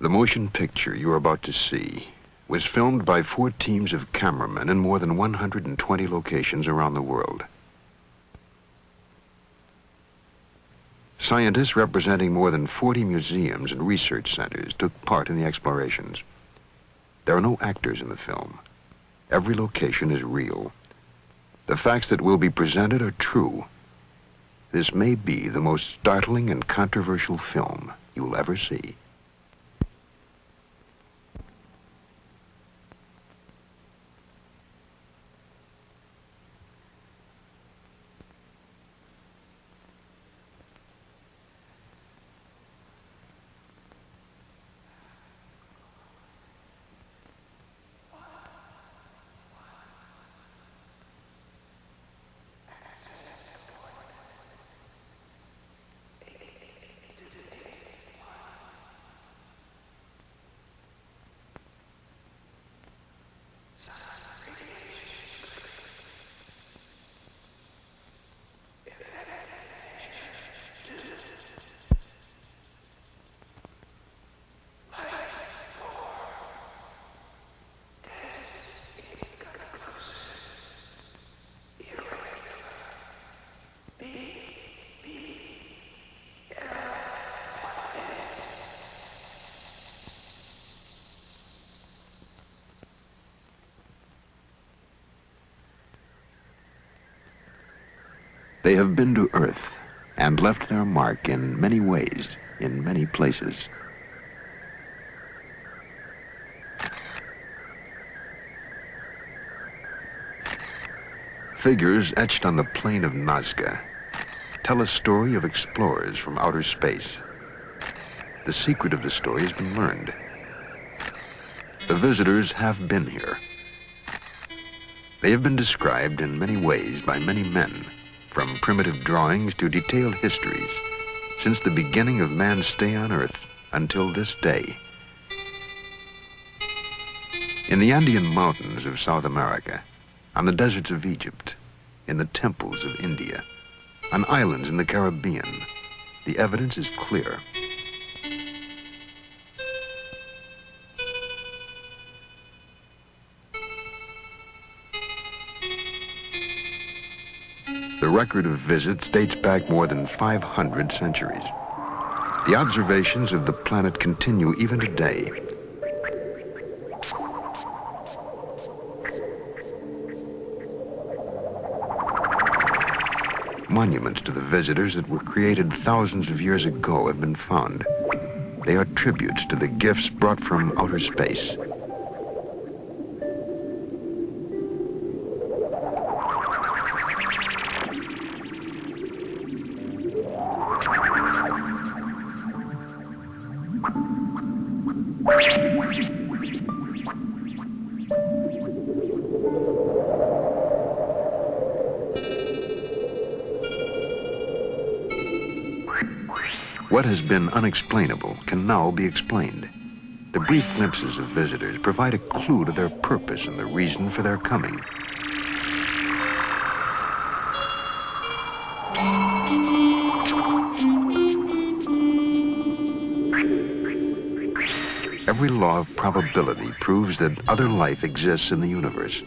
The motion picture you are about to see was filmed by 4 teams of cameramen in more than 120 locations around the world. Scientists representing more than 40 museums and research centers took part in the explorations. There are no actors in the film. Every location is real. The facts that will be presented are true. This may be the most startling and controversial film you'll ever see. They have been to Earth and left their mark in many ways, in many places. Figures etched on the plain of Nazca tell a story of explorers from outer space. The secret of the story has been learned. The visitors have been here. They have been described in many ways by many men, from primitive drawings to detailed histories, since the beginning of man's stay on Earth until this day. In the Andean mountains of South America, on the deserts of Egypt, in the temples of India, on islands in the Caribbean, the evidence is clear. The record of visits dates back more than 500 centuries. The observations of the planet continue even today. Monuments to the visitors that were created thousands of years ago have been found. They are tributes to the gifts brought from outer space. What has been unexplainable can now be explained. The brief glimpses of visitors provide a clue to their purpose and the reason for their coming. Every law of probability proves that other life exists in the universe.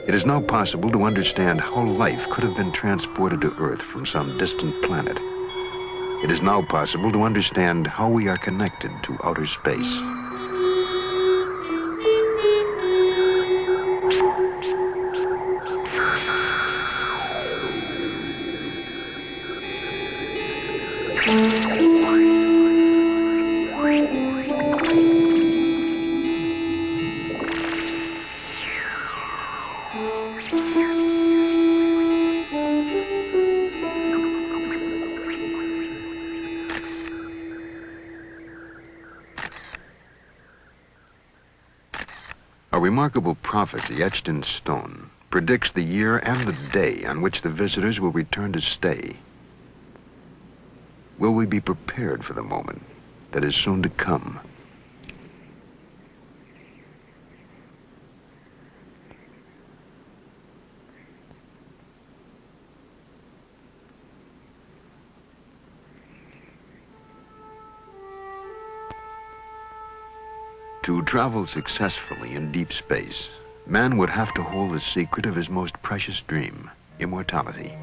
It is now possible to understand how life could have been transported to Earth from some distant planet. It is now possible to understand how we are connected to outer space. A remarkable prophecy etched in stone predicts the year and the day on which the visitors will return to stay. Will we be prepared for the moment that is soon to come? To travel successfully in deep space, man would have to hold the secret of his most precious dream, immortality.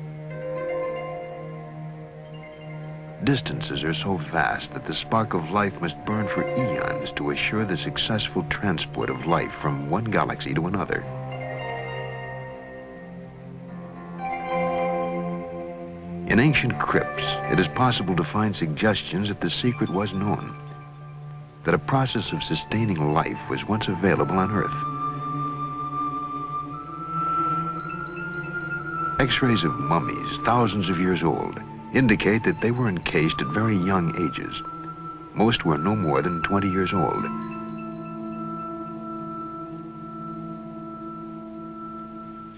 Distances are so vast that the spark of life must burn for eons to assure the successful transport of life from one galaxy to another. In ancient crypts, it is possible to find suggestions that the secret was known, that a process of sustaining life was once available on Earth. X-rays of mummies, thousands of years old, indicate that they were encased at very young ages. Most were no more than 20 years old.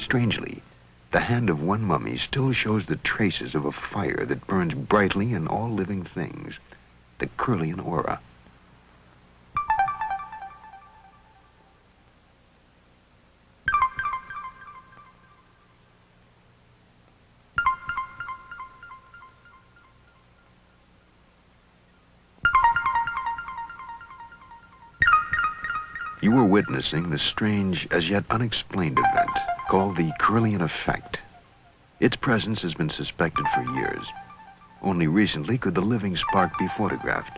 Strangely, the hand of one mummy still shows the traces of a fire that burns brightly in all living things, the Kirlian aura. You were witnessing the strange, as yet unexplained event called the Kirlian effect. Its presence has been suspected for years. Only recently could the living spark be photographed.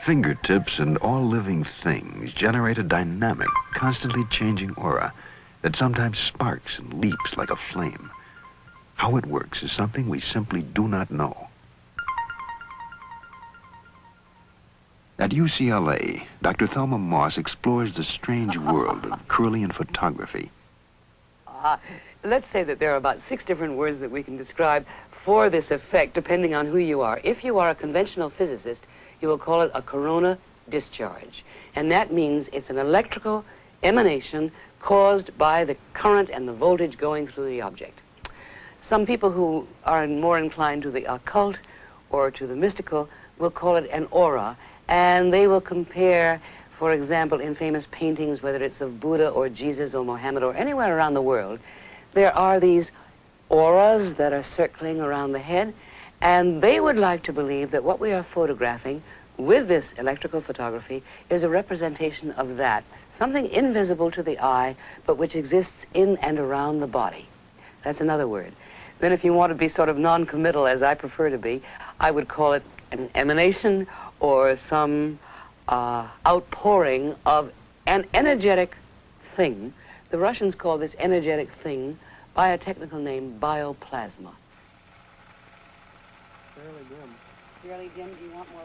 Fingertips and all living things generate a dynamic, constantly changing aura that sometimes sparks and leaps like a flame. How it works is something we simply do not know. At UCLA, Dr. Thelma Moss explores the strange world of Kirlian photography. Let's say that there are about 6 different words that we can describe for this effect, depending on who you are. If you are a conventional physicist, you will call it a corona discharge. And that means it's an electrical emanation caused by the current and the voltage going through the object. Some people who are more inclined to the occult or to the mystical will call it an aura, and they will compare, for example, in famous paintings, whether it's of Buddha or Jesus or Mohammed or anywhere around the world, there are these auras that are circling around the head, and they would like to believe that what we are photographing with this electrical photography is a representation of that, something invisible to the eye, but which exists in and around the body. That's another word. Then if you want to be sort of non-committal, as I prefer to be, I would call it an emanation or some outpouring of an energetic thing. The Russians call this energetic thing by a technical name, bioplasma. Fairly dim. Do you want more?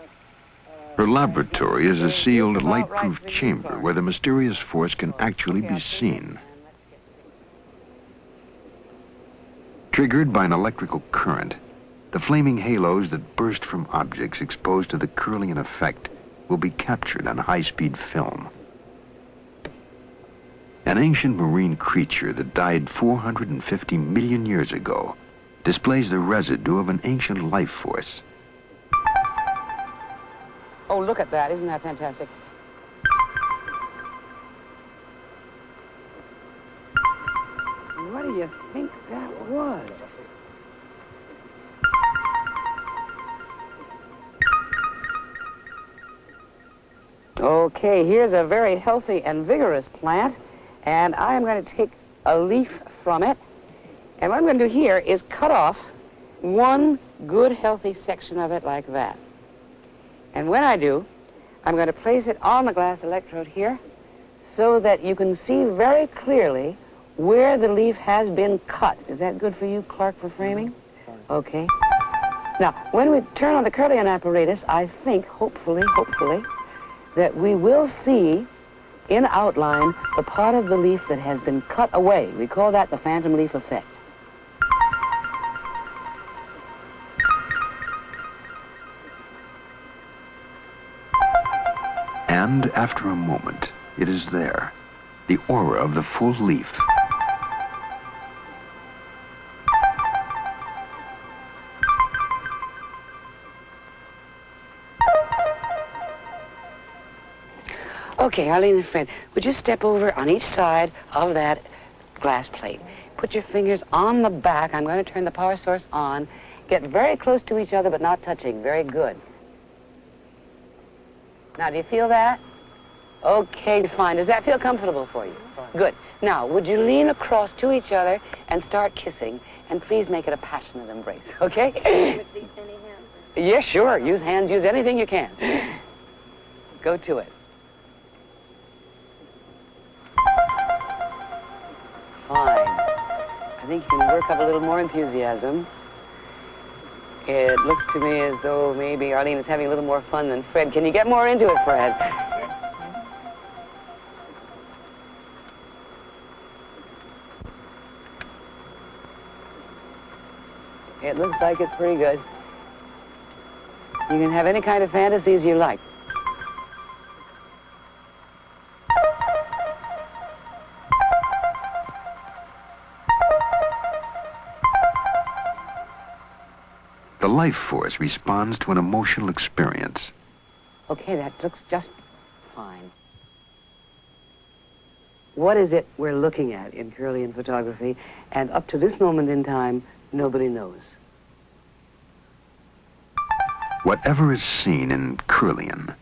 Her laboratory is a sealed, light-proof chamber where the mysterious force can actually be seen. Triggered by an electrical current, the flaming halos that burst from objects exposed to the Kirlian effect will be captured on high-speed film. An ancient marine creature that died 450 million years ago displays the residue of an ancient life force. Oh, look at that. Isn't that fantastic? What do you think that was? Okay, here's a very healthy and vigorous plant, and I am going to take a leaf from it, and what I'm going to do here is cut off one good, healthy section of it like that. And when I do, I'm going to place it on the glass electrode here so that you can see very clearly where the leaf has been cut. Is that good for you, Clark, for framing? Okay. Now, when we turn on the Kirlian apparatus, I think, hopefully, that we will see in outline the part of the leaf that has been cut away. We call that the phantom leaf effect. And after a moment, it is there, the aura of the full leaf. Okay, Arlene and Fred, would you step over on each side of that glass plate? put your fingers on the back. I'm going to turn the power source on. Get very close to each other, but not touching. Very good. Now, do you feel that? Okay, fine. Does that feel comfortable for you? Good. Now, would you lean across to each other and start kissing? And please make it a passionate embrace, okay? With these any hands? Yes, sure. Use hands. Use anything you can. Go to it. Fine. I think you can work up a little more enthusiasm. It looks to me as though maybe Arlene is having a little more fun than Fred. Can you get more into it, Fred? It looks like it's pretty good. You can have any kind of fantasies you like. The life force responds to an emotional experience. Okay, that looks just fine. What is it we're looking at in Kirlian photography? And up to this moment in time, nobody knows. Whatever is seen in Kirlian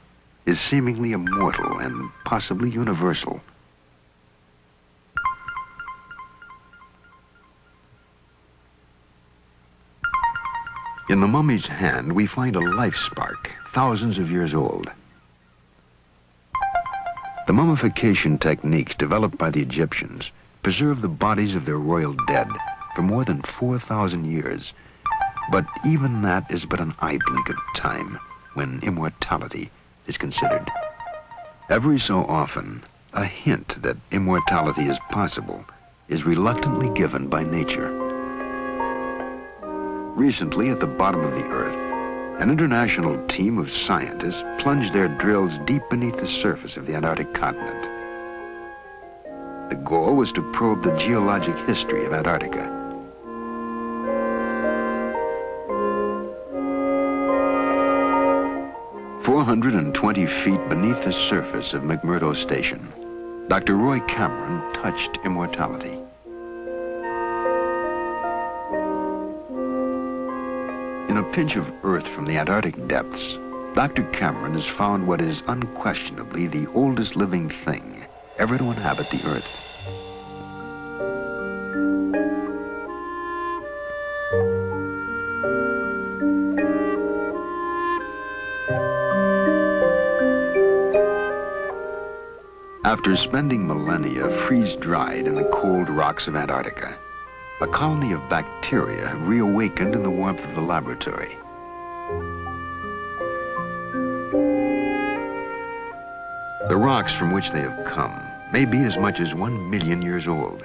is seemingly immortal and possibly universal. In the mummy's hand, we find a life spark, thousands of years old. The mummification techniques developed by the Egyptians preserved the bodies of their royal dead for more than 4,000 years. But even that is but an eye blink of time when immortality is considered. Every so often, a hint that immortality is possible is reluctantly given by nature. Recently, at the bottom of the Earth, an international team of scientists plunged their drills deep beneath the surface of the Antarctic continent. The goal was to probe the geologic history of Antarctica. 420 feet beneath the surface of McMurdo Station, Dr. Roy Cameron touched immortality. In a pinch of earth from the Antarctic depths, Dr. Cameron has found what is unquestionably the oldest living thing ever to inhabit the Earth. After spending millennia freeze-dried in the cold rocks of Antarctica, a colony of bacteria have reawakened in the warmth of the laboratory. The rocks from which they have come may be as much as 1 million years old.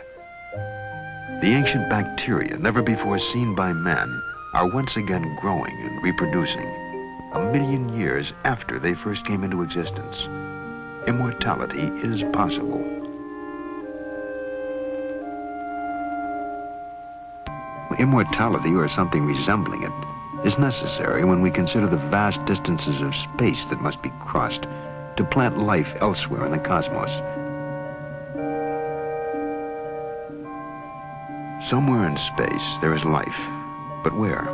The ancient bacteria, never before seen by man, are once again growing and reproducing, 1 million years after they first came into existence. Immortality is possible. Immortality, or something resembling it, is necessary when we consider the vast distances of space that must be crossed to plant life elsewhere in the cosmos. Somewhere in space there is life, but where?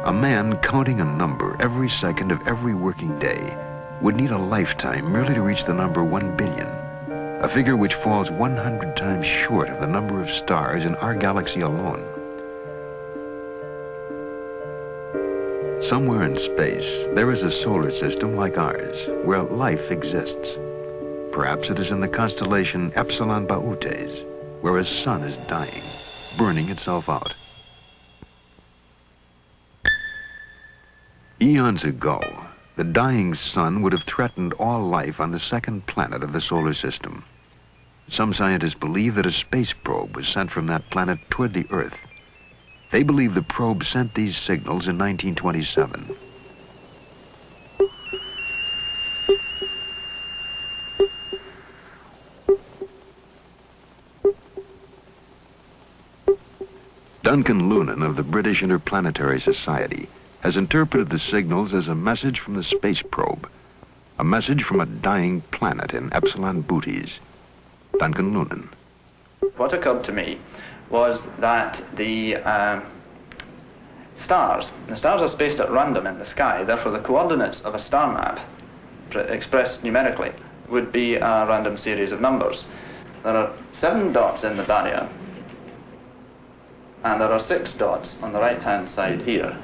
A man counting a number every second of every working day would need a lifetime merely to reach the number 1 billion, a figure which falls 100 times short of the number of stars in our galaxy alone. Somewhere in space, there is a solar system like ours, where life exists. Perhaps it is in the constellation Epsilon Bautes, where a sun is dying, burning itself out. Eons ago, the dying sun would have threatened all life on the second planet of the solar system. Some scientists believe that a space probe was sent from that planet toward the Earth. They believe the probe sent these signals in 1927. Duncan Lunan of the British Interplanetary Society has interpreted the signals as a message from the space probe, a message from a dying planet in Epsilon Bautes. Duncan Lunan. What occurred to me was that the stars are spaced at random in the sky, therefore the coordinates of a star map, expressed numerically, would be a random series of numbers. There are 7 dots in the barrier, and there are 6 dots on the right-hand side here.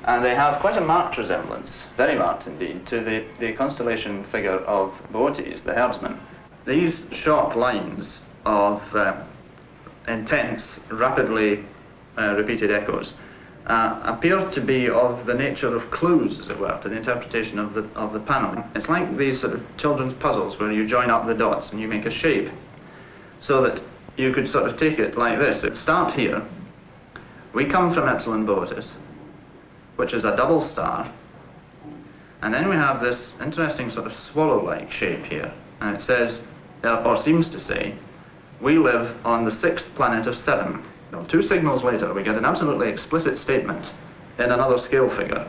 And they have quite a marked resemblance, very marked indeed, to the constellation figure of Boötes, the herdsman. These short lines of intense, rapidly repeated echoes appear to be of the nature of clues, as it were, to the interpretation of the panelling. It's like these sort of children's puzzles where you join up the dots and you make a shape, so that you could sort of take it like this. It start here. We come from Epsilon Boötis, which is a double star, and then we have this interesting sort of swallow-like shape here, and it says, or seems to say, we live on the 6th planet of 7. Now, 2 signals later, we get an absolutely explicit statement in another scale figure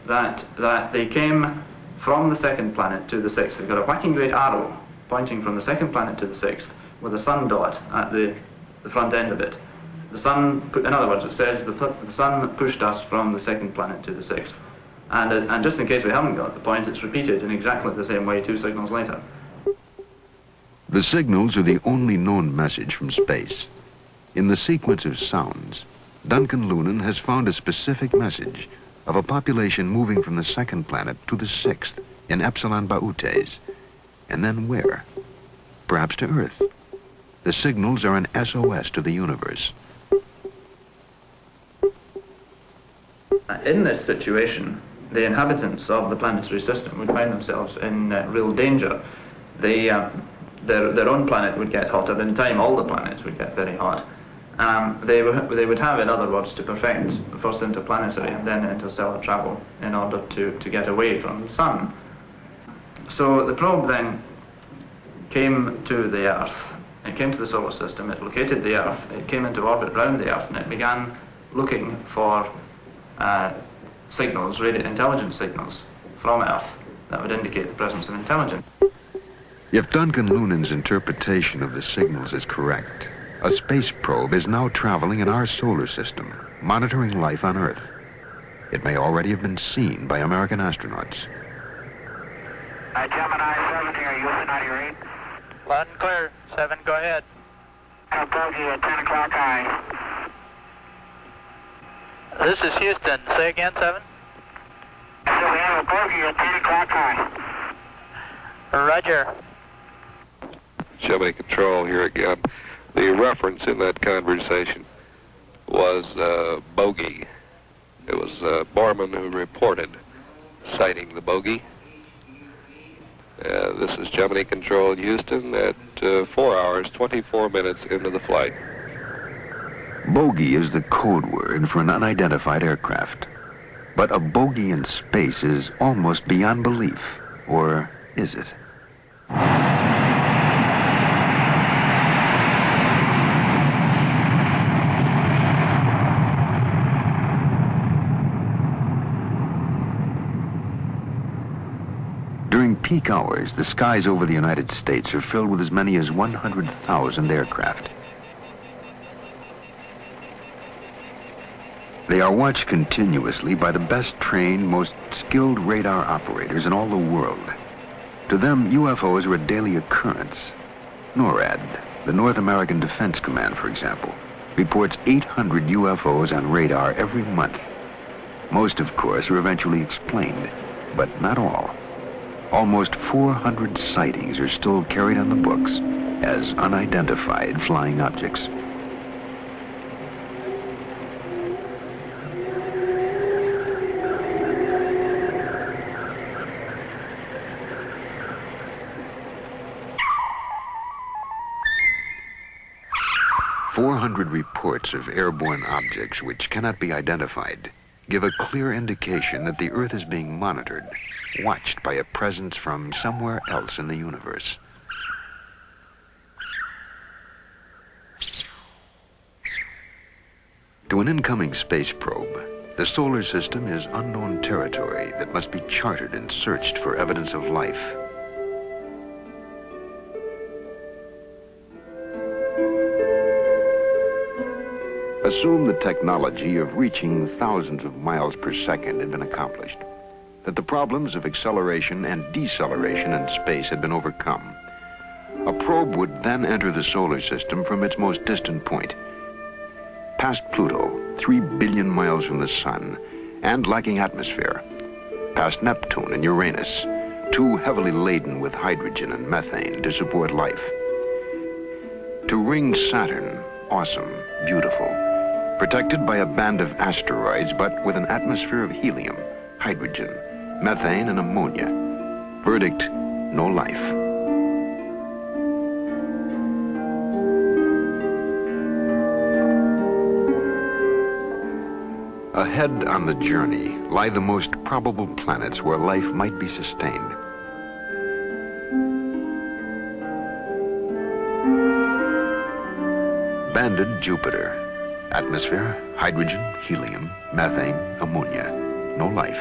that they came from the 2nd planet to the 6th. They've got a whacking great arrow pointing from the 2nd planet to the 6th with a sun dot at the front end of it. The sun, in other words, it says the sun pushed us from the 2nd planet to the 6th. And just in case we haven't got the point, it's repeated in exactly the same way 2 signals later. The signals are the only known message from space. In the sequence of sounds, Duncan Lunan has found a specific message of a population moving from the 2nd planet to the 6th in Epsilon Boötes. And then where? Perhaps to Earth. The signals are an SOS to the universe. In this situation, the inhabitants of the planetary system would find themselves in real danger. Their own planet would get hotter. In time, all the planets would get very hot. They would have, in other words, to perfect first interplanetary and then interstellar travel in order to get away from the sun. So the probe then came to the Earth. It came to the solar system. It located the Earth. It came into orbit around the Earth, and it began looking for signals, intelligence signals from Earth that would indicate the presence of intelligence. If Duncan Lunan's interpretation of the signals is correct, a space probe is now traveling in our solar system, monitoring life on Earth. It may already have been seen by American astronauts. Gemini 7 here, Houston 98. Loud and clear. 7, go ahead. Bogey at 10 o'clock high. This is Houston. Say again, 7. So we have a bogey at 10 o'clock high. Roger. Gemini Control here again. The reference in that conversation was bogey. It was Borman who reported sighting the bogey. This is Gemini Control Houston at 4 hours, 24 minutes into the flight. Bogey is the code word for an unidentified aircraft. But a bogey in space is almost beyond belief. Or is it? During peak hours, the skies over the United States are filled with as many as 100,000 aircraft. They are watched continuously by the best trained, most skilled radar operators in all the world. To them, UFOs are a daily occurrence. NORAD, the North American Defense Command, for example, reports 800 UFOs on radar every month. Most, of course, are eventually explained, but not all. Almost 400 sightings are still carried on the books as unidentified flying objects. Reports of airborne objects which cannot be identified give a clear indication that the Earth is being monitored, watched by a presence from somewhere else in the universe. To an incoming space probe, the solar system is unknown territory that must be charted and searched for evidence of life. Assume the technology of reaching thousands of miles per second had been accomplished, that the problems of acceleration and deceleration in space had been overcome. A probe would then enter the solar system from its most distant point, past Pluto, 3 billion miles from the sun, and lacking atmosphere, past Neptune and Uranus, too heavily laden with hydrogen and methane to support life. To ring Saturn, awesome, beautiful, protected by a band of asteroids, but with an atmosphere of helium, hydrogen, methane, and ammonia. Verdict, no life. Ahead on the journey lie the most probable planets where life might be sustained. Banded Jupiter. Atmosphere, hydrogen, helium, methane, ammonia. No life.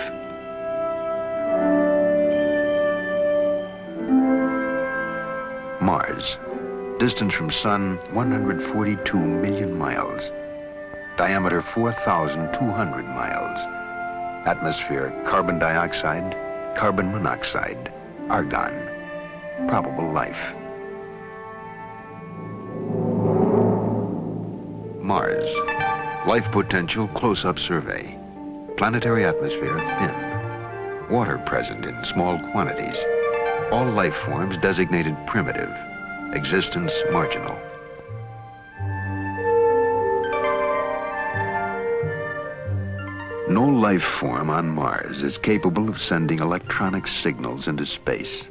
Mars. Distance from Sun, 142 million miles. Diameter 4,200 miles. Atmosphere, carbon dioxide, carbon monoxide, argon. Probable life. Mars. Life potential close-up survey. Planetary atmosphere thin. Water present in small quantities. All life forms designated primitive. Existence marginal. No life form on Mars is capable of sending electronic signals into space.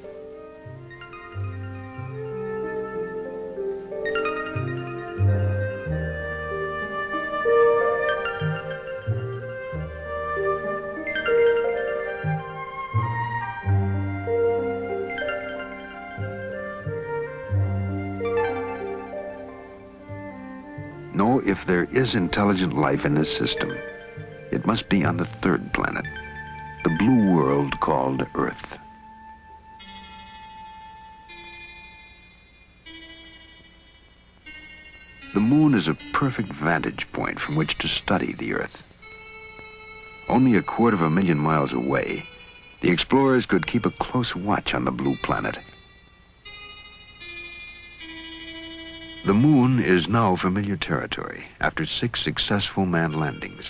No, if there is intelligent life in this system, it must be on the third planet, the blue world called Earth. The moon is a perfect vantage point from which to study the Earth. Only 250,000 miles away, the explorers could keep a close watch on the blue planet. The moon is now familiar territory after 6 successful manned landings.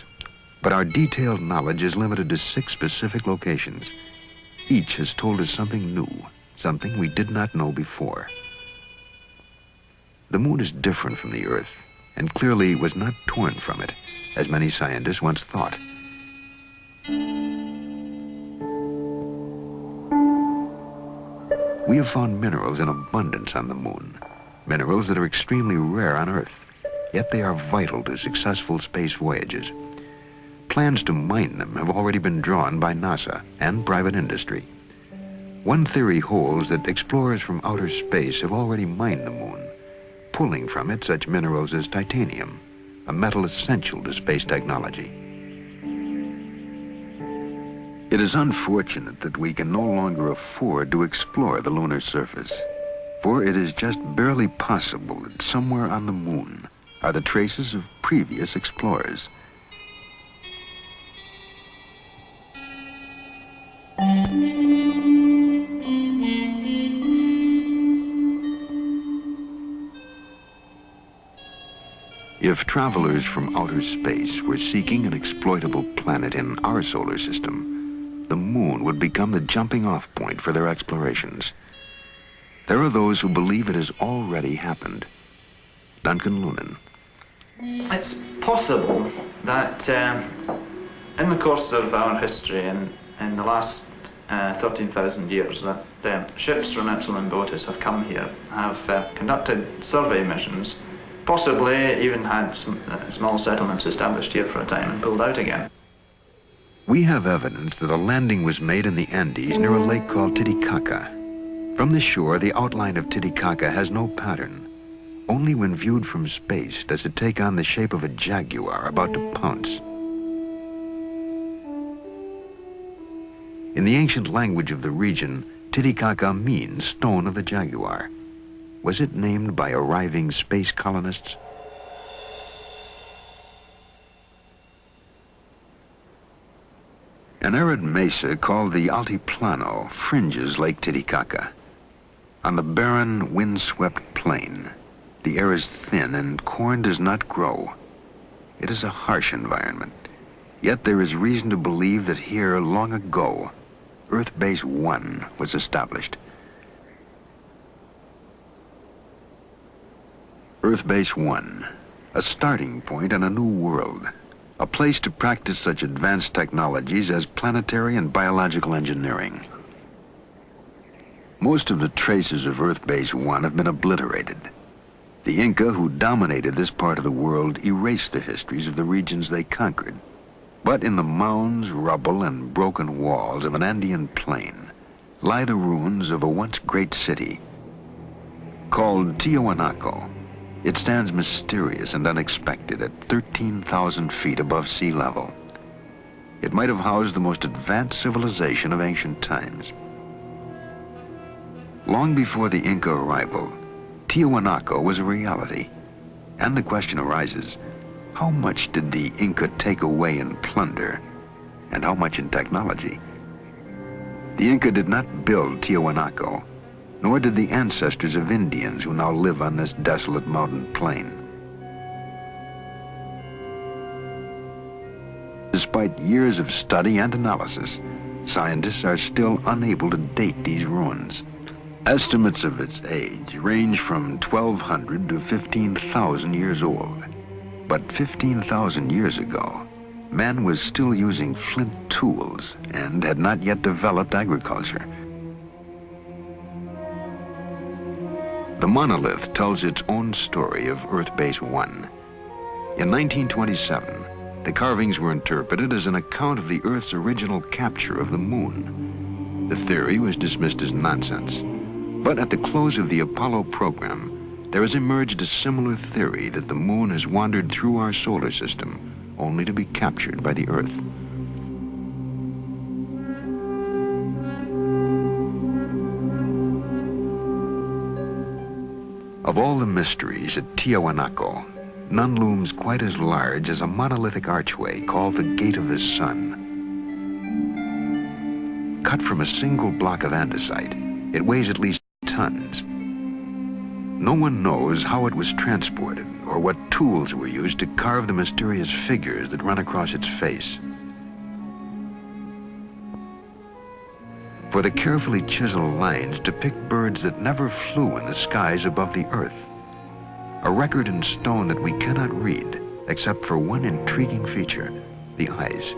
But our detailed knowledge is limited to 6 specific locations. Each has told us something new, something we did not know before. The moon is different from the Earth, and clearly was not torn from it, as many scientists once thought. We have found minerals in abundance on the moon, minerals that are extremely rare on Earth, yet they are vital to successful space voyages. Plans to mine them have already been drawn by NASA and private industry. One theory holds that explorers from outer space have already mined the moon, pulling from it such minerals as titanium, a metal essential to space technology. It is unfortunate that we can no longer afford to explore the lunar surface, for it is just barely possible that somewhere on the moon are the traces of previous explorers. If travelers from outer space were seeking an exploitable planet in our solar system, the moon would become the jumping-off point for their explorations. There are those who believe it has already happened. Duncan Lunan. It's possible that in the course of our history in the last 13,000 years that ships from Epsilon Botis have come here, have conducted survey missions, possibly even had some small settlements established here for a time and pulled out again. We have evidence that a landing was made in the Andes near a lake called Titicaca. From the shore, the outline of Titicaca has no pattern. Only when viewed from space does it take on the shape of a jaguar about to pounce. In the ancient language of the region, Titicaca means stone of the jaguar. Was it named by arriving space colonists? An arid mesa called the Altiplano fringes Lake Titicaca. On the barren, wind-swept plain, the air is thin and corn does not grow. It is a harsh environment, yet there is reason to believe that here, long ago, Earth Base 1 was established. Earth Base 1, a starting point on a new world, a place to practice such advanced technologies as planetary and biological engineering. Most of the traces of Earth Base 1 have been obliterated. The Inca who dominated this part of the world erased the histories of the regions they conquered. But in the mounds, rubble, and broken walls of an Andean plain lie the ruins of a once great city. Called Tiwanaku, it stands mysterious and unexpected at 13,000 feet above sea level. It might have housed the most advanced civilization of ancient times. Long before the Inca arrival, Tiwanaku was a reality. And the question arises, how much did the Inca take away in plunder, and how much in technology? The Inca did not build Tiwanaku, nor did the ancestors of Indians who now live on this desolate mountain plain. Despite years of study and analysis, scientists are still unable to date these ruins. Estimates of its age range from 1,200 to 15,000 years old. But 15,000 years ago, man was still using flint tools and had not yet developed agriculture. The monolith tells its own story of Earth Base 1. In 1927, the carvings were interpreted as an account of the Earth's original capture of the moon. The theory was dismissed as nonsense. But at the close of the Apollo program, there has emerged a similar theory that the moon has wandered through our solar system only to be captured by the Earth. Of all the mysteries at Tiwanaku, none looms quite as large as a monolithic archway called the Gate of the Sun. Cut from a single block of andesite, it weighs at least tons. No one knows how it was transported or what tools were used to carve the mysterious figures that run across its face. For the carefully chiseled lines depict birds that never flew in the skies above the Earth. A record in stone that we cannot read, except for one intriguing feature, the eyes,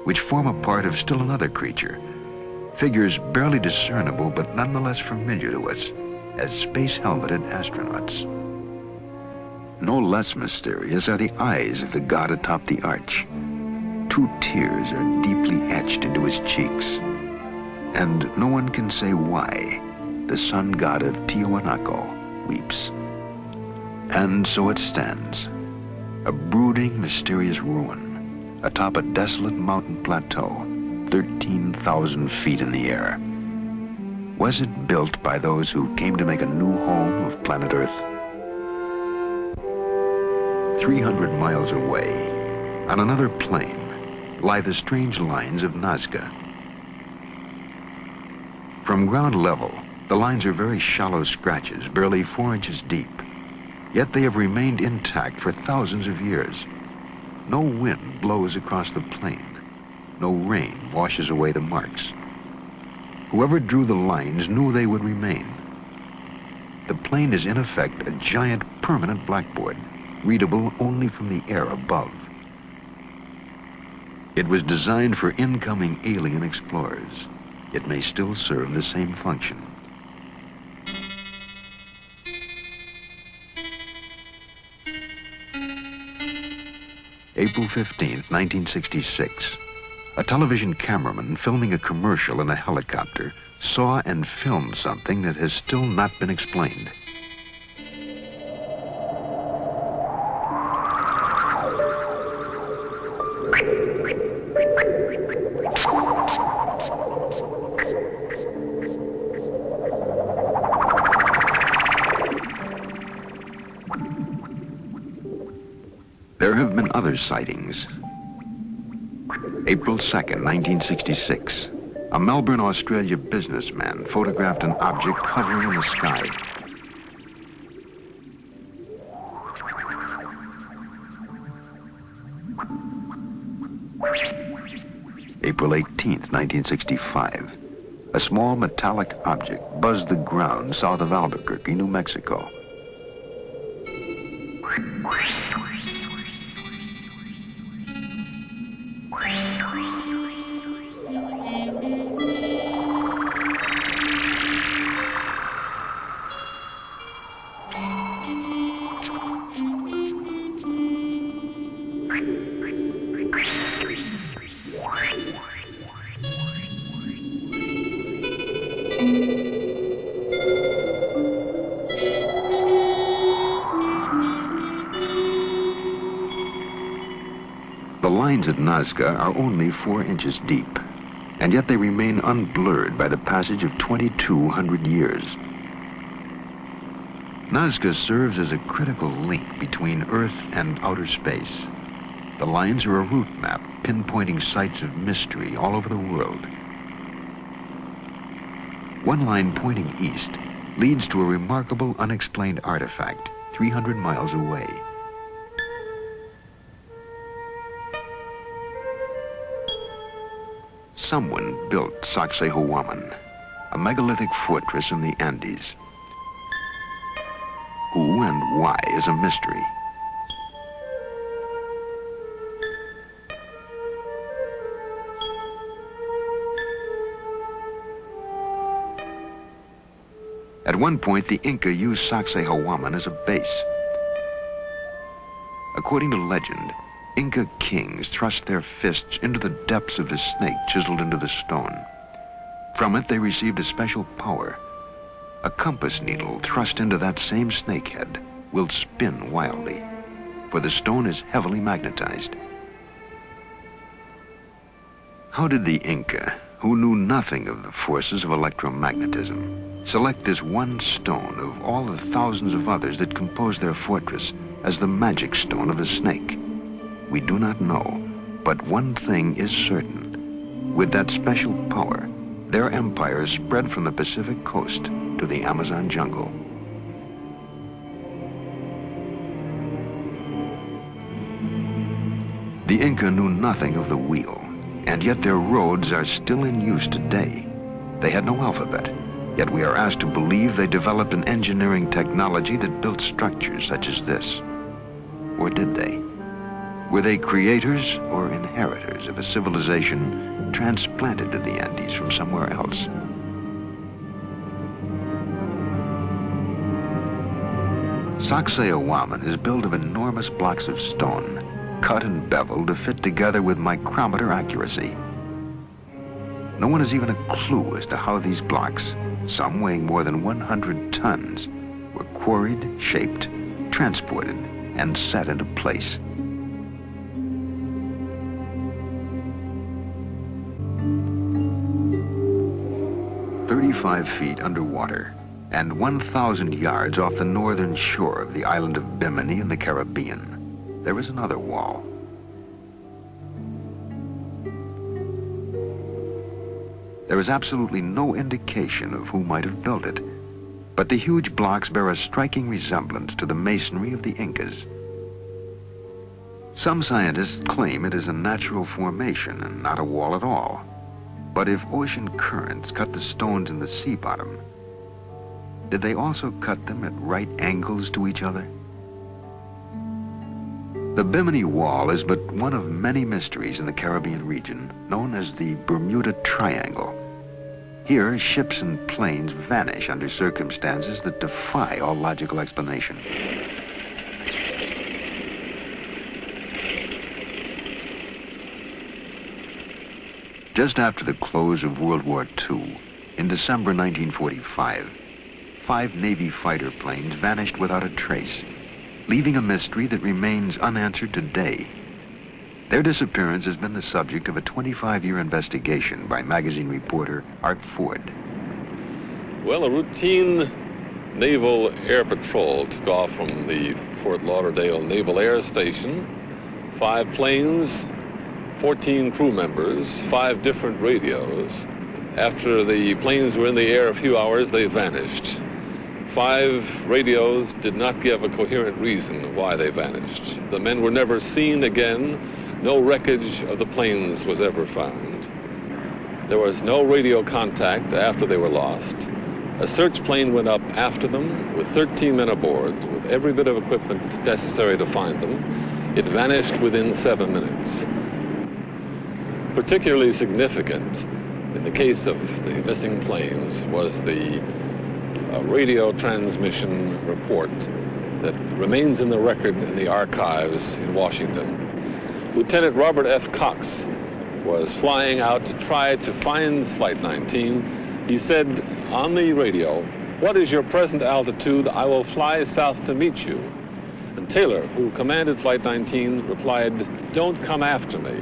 which form a part of still another creature. Figures barely discernible, but nonetheless familiar to us as space-helmeted astronauts. No less mysterious are the eyes of the god atop the arch. 2 tears are deeply etched into his cheeks. And no one can say why the sun god of Tiwanaku weeps. And so it stands, a brooding, mysterious ruin atop a desolate mountain plateau, 13,000 feet in the air. Was it built by those who came to make a new home of planet Earth? 300 miles away, on another plain, lie the strange lines of Nazca. From ground level, the lines are very shallow scratches, barely 4 inches deep. Yet they have remained intact for thousands of years. No wind blows across the plain. No rain washes away the marks. Whoever drew the lines knew they would remain. The plain is in effect a giant permanent blackboard, readable only from the air above. It was designed for incoming alien explorers. It may still serve the same function. April 15th, 1966. A television cameraman filming a commercial in a helicopter saw and filmed something that has still not been explained. There have been other sightings. April 2nd, 1966. A Melbourne, Australia businessman photographed an object hovering in the sky. April 18th, 1965. A small metallic object buzzed the ground south of Albuquerque, New Mexico. The lines at Nazca are only 4 inches deep, and yet they remain unblurred by the passage of 2,200 years. Nazca serves as a critical link between Earth and outer space. The lines are a route map pinpointing sites of mystery all over the world. One line pointing east leads to a remarkable unexplained artifact 300 miles away. Someone built Sacsayhuaman, a megalithic fortress in the Andes. Who and why is a mystery. At one point, the Inca used Sacsayhuaman as a base. According to legend, Inca kings thrust their fists into the depths of the snake chiseled into the stone. From it, they received a special power. A compass needle thrust into that same snakehead will spin wildly, for the stone is heavily magnetized. How did the Inca, who knew nothing of the forces of electromagnetism, select this one stone of all the thousands of others that composed their fortress as the magic stone of the snake? We do not know, but one thing is certain. With that special power, their empire spread from the Pacific coast to the Amazon jungle. The Inca knew nothing of the wheel, and yet their roads are still in use today. They had no alphabet, yet we are asked to believe they developed an engineering technology that built structures such as this. Or did they? Were they creators or inheritors of a civilization transplanted to the Andes from somewhere else? Sacsayhuaman is built of enormous blocks of stone, cut and beveled to fit together with micrometer accuracy. No one has even a clue as to how these blocks, some weighing more than 100 tons, were quarried, shaped, transported, and set into place. 35 feet underwater and 1,000 yards off the northern shore of the island of Bimini in the Caribbean, there is another wall. There is absolutely no indication of who might have built it, but the huge blocks bear a striking resemblance to the masonry of the Incas. Some scientists claim it is a natural formation and not a wall at all. But if ocean currents cut the stones in the sea bottom, did they also cut them at right angles to each other? The Bimini Wall is but one of many mysteries in the Caribbean region, known as the Bermuda Triangle. Here, ships and planes vanish under circumstances that defy all logical explanation. Just after the close of World War II, in December 1945, 5 Navy fighter planes vanished without a trace, leaving a mystery that remains unanswered today. Their disappearance has been the subject of a 25-year investigation by magazine reporter Art Ford. Well, a routine naval air patrol took off from the Fort Lauderdale Naval Air Station. 5 planes 14 crew members, 5 different radios. After the planes were in the air a few hours, they vanished. 5 radios did not give a coherent reason why they vanished. The men were never seen again. No wreckage of the planes was ever found. There was no radio contact after they were lost. A search plane went up after them with 13 men aboard, with every bit of equipment necessary to find them. It vanished within 7 minutes. Particularly significant in the case of the missing planes was the radio transmission report that remains in the record in the archives in Washington. Lieutenant Robert F. Cox was flying out to try to find Flight 19. He said on the radio, "What is your present altitude? I will fly south to meet you." And Taylor, who commanded Flight 19, replied, "Don't come after me."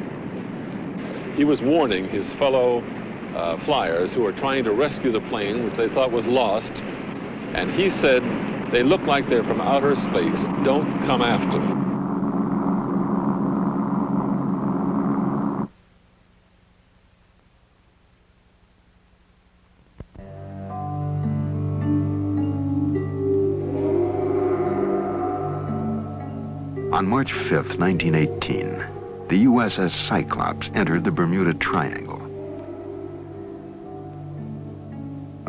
He was warning his fellow flyers who were trying to rescue the plane, which they thought was lost, and he said, "They look like they're from outer space. Don't come after me." On March 5th, 1918, the USS Cyclops entered the Bermuda Triangle.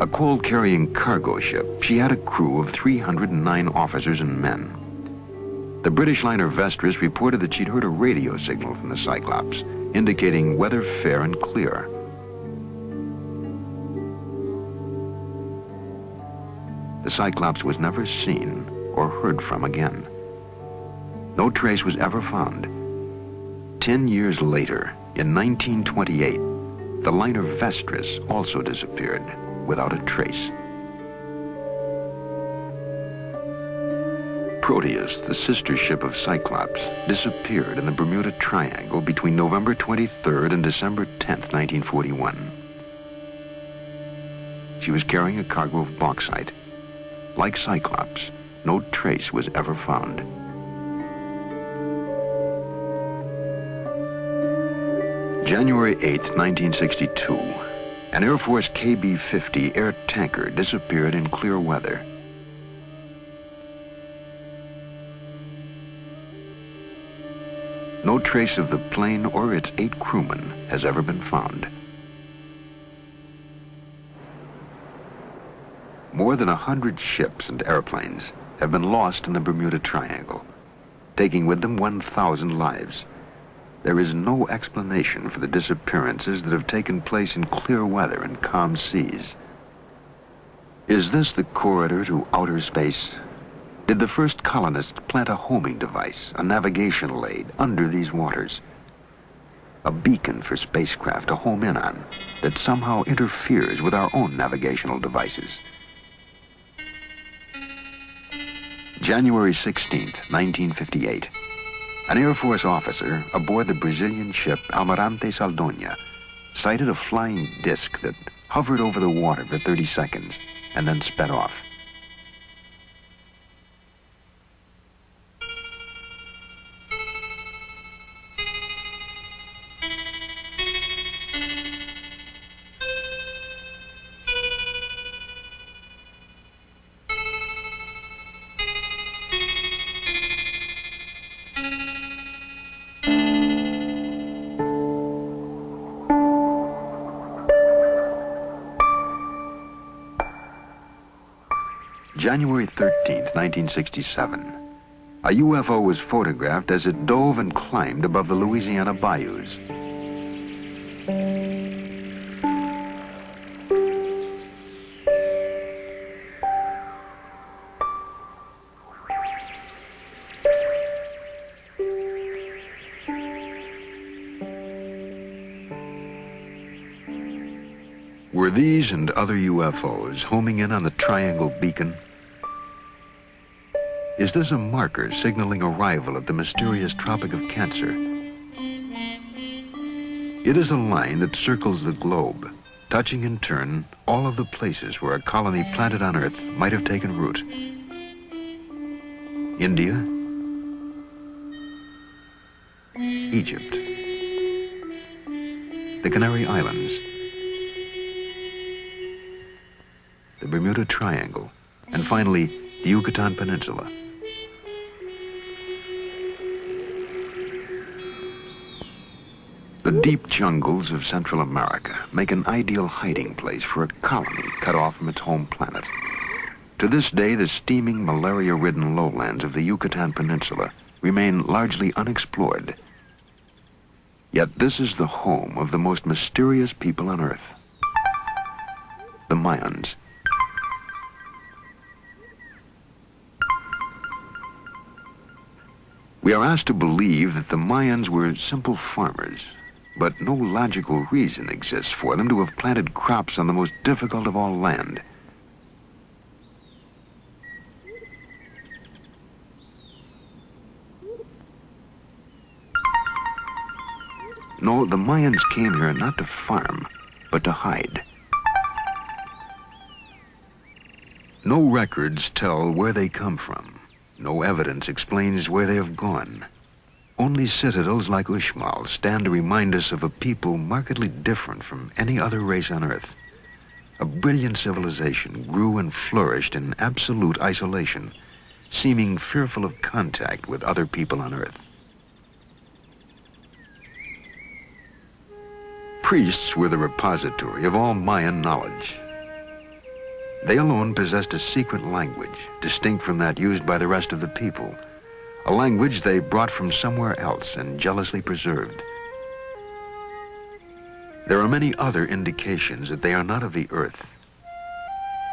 A coal-carrying cargo ship, she had a crew of 309 officers and men. The British liner Vestris reported that she'd heard a radio signal from the Cyclops, indicating weather fair and clear. The Cyclops was never seen or heard from again. No trace was ever found. 10 years later, in 1928, the liner Vestris also disappeared without a trace. Proteus, the sister ship of Cyclops, disappeared in the Bermuda Triangle between November 23rd and December 10th, 1941. She was carrying a cargo of bauxite. Like Cyclops, no trace was ever found. January 8th, 1962, an Air Force KB-50 air tanker disappeared in clear weather. No trace of the plane or its 8 crewmen has ever been found. More than 100 ships and airplanes have been lost in the Bermuda Triangle, taking with them 1,000 lives. There is no explanation for the disappearances that have taken place in clear weather and calm seas. Is this the corridor to outer space? Did the first colonists plant a homing device, a navigational aid, under these waters? A beacon for spacecraft to home in on that somehow interferes with our own navigational devices. January 16th, 1958. An Air Force officer aboard the Brazilian ship Almirante Saldanha sighted a flying disc that hovered over the water for 30 seconds and then sped off. January 13th, 1967. A UFO was photographed as it dove and climbed above the Louisiana bayous. Were these and other UFOs homing in on the Triangle Beacon? Is this a marker signaling arrival at the mysterious Tropic of Cancer? It is a line that circles the globe, touching in turn all of the places where a colony planted on Earth might have taken root. India, Egypt, the Canary Islands, the Bermuda Triangle, and finally, the Yucatan Peninsula. The deep jungles of Central America make an ideal hiding place for a colony cut off from its home planet. To this day, the steaming, malaria-ridden lowlands of the Yucatan Peninsula remain largely unexplored. Yet this is the home of the most mysterious people on Earth, the Mayans. We are asked to believe that the Mayans were simple farmers, but no logical reason exists for them to have planted crops on the most difficult of all land. No, the Mayans came here not to farm, but to hide. No records tell where they come from. No evidence explains where they have gone. Only citadels like Uxmal stand to remind us of a people markedly different from any other race on Earth. A brilliant civilization grew and flourished in absolute isolation, seeming fearful of contact with other people on Earth. Priests were the repository of all Mayan knowledge. They alone possessed a secret language, distinct from that used by the rest of the people, a language they brought from somewhere else and jealously preserved. There are many other indications that they are not of the Earth.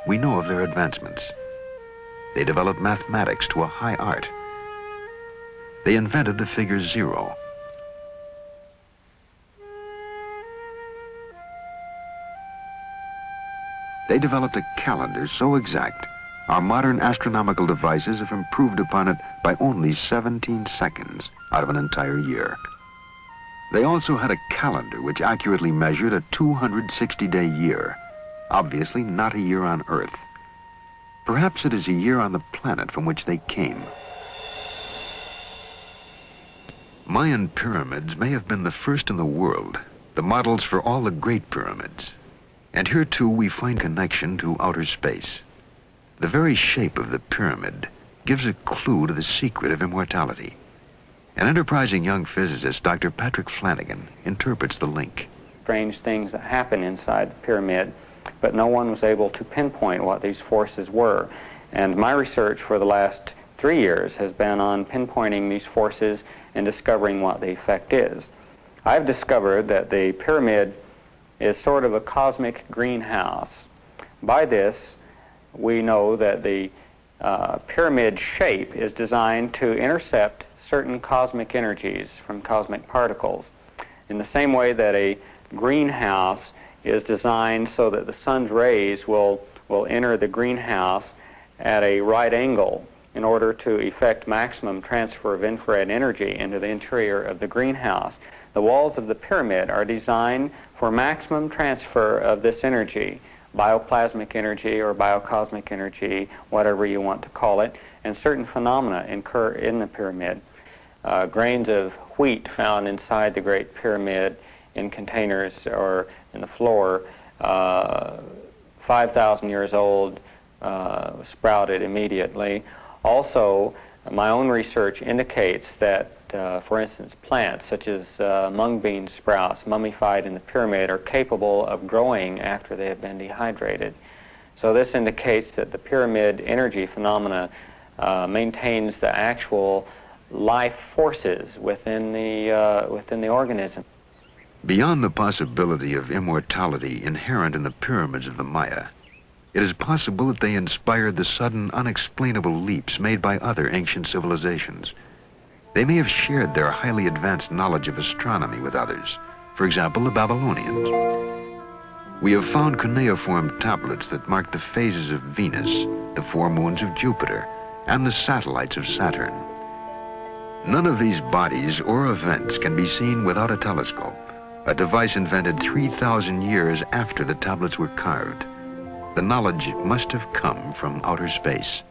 We know of their advancements. They developed mathematics to a high art. They invented the figure 0. They developed a calendar so exact, our modern astronomical devices have improved upon it by only 17 seconds out of an entire year. They also had a calendar which accurately measured a 260-day year, obviously not a year on Earth. Perhaps it is a year on the planet from which they came. Mayan pyramids may have been the first in the world, the models for all the great pyramids. And here, too, we find connection to outer space. The very shape of the pyramid gives a clue to the secret of immortality. An enterprising young physicist, Dr. Patrick Flanagan, interprets the link. Strange things that happen inside the pyramid, but no one was able to pinpoint what these forces were. And my research for the last 3 years has been on pinpointing these forces and discovering what the effect is. I've discovered that the pyramid is sort of a cosmic greenhouse. By this, we know that the pyramid shape is designed to intercept certain cosmic energies from cosmic particles, in the same way that a greenhouse is designed so that the sun's rays will enter the greenhouse at a right angle in order to effect maximum transfer of infrared energy into the interior of the greenhouse. The walls of the pyramid are designed for maximum transfer of this energy, bioplasmic energy or biocosmic energy, whatever you want to call it, and certain phenomena occur in the pyramid. Grains of wheat found inside the Great Pyramid in containers or in the floor, 5,000 years old, sprouted immediately. Also, my own research indicates that for instance, plants such as mung bean sprouts mummified in the pyramid are capable of growing after they have been dehydrated. So this indicates that the pyramid energy phenomena maintains the actual life forces within the organism. Beyond the possibility of immortality inherent in the pyramids of the Maya, it is possible that they inspired the sudden, unexplainable leaps made by other ancient civilizations. They may have shared their highly advanced knowledge of astronomy with others, for example, the Babylonians. We have found cuneiform tablets that mark the phases of Venus, the 4 moons of Jupiter, and the satellites of Saturn. None of these bodies or events can be seen without a telescope, a device invented 3,000 years after the tablets were carved. The knowledge must have come from outer space.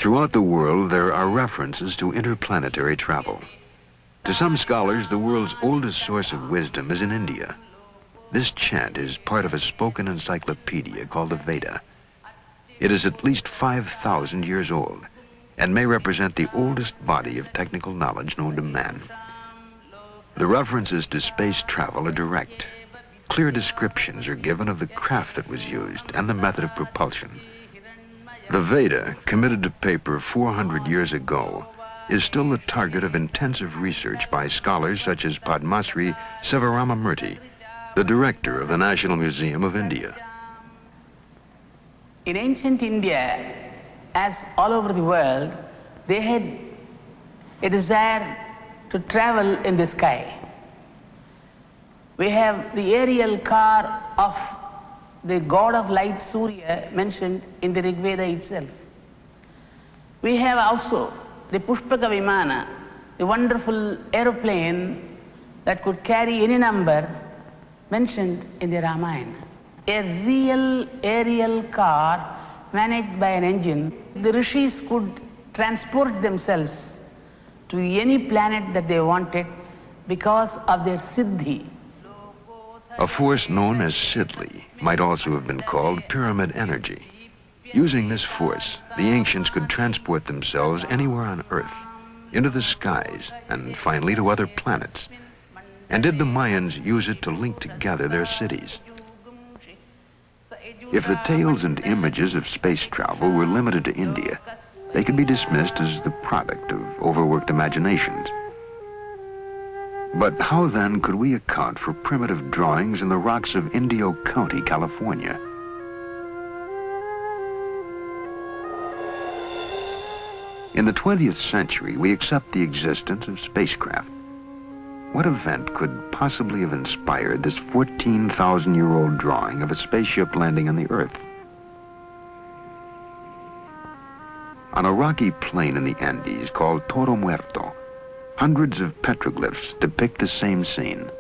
Throughout the world, there are references to interplanetary travel. To some scholars, the world's oldest source of wisdom is in India. This chant is part of a spoken encyclopedia called the Veda. It is at least 5,000 years old and may represent the oldest body of technical knowledge known to man. The references to space travel are direct. Clear descriptions are given of the craft that was used and the method of propulsion. The Veda, committed to paper 400 years ago, is still the target of intensive research by scholars such as Padmasri Sivaramamurthy, the director of the National Museum of India. In ancient India, as all over the world, they had a desire to travel in the sky. We have the aerial car of the god of light Surya mentioned in the Rig Veda itself. We have also the Pushpaka Vimana, the wonderful aeroplane that could carry any number, mentioned in the Ramayana. A real aerial car managed by an engine. The rishis could transport themselves to any planet that they wanted because of their siddhi. A force known as Sidli might also have been called pyramid energy. Using this force, the ancients could transport themselves anywhere on Earth, into the skies, and finally to other planets. And did the Mayans use it to link together their cities? If the tales and images of space travel were limited to India, they could be dismissed as the product of overworked imaginations. But how then could we account for primitive drawings in the rocks of Indio County, California? In the 20th century, we accept the existence of spacecraft. What event could possibly have inspired this 14,000-year-old drawing of a spaceship landing on the Earth? On a rocky plain in the Andes called Toro Muerto, hundreds of petroglyphs depict the same scene.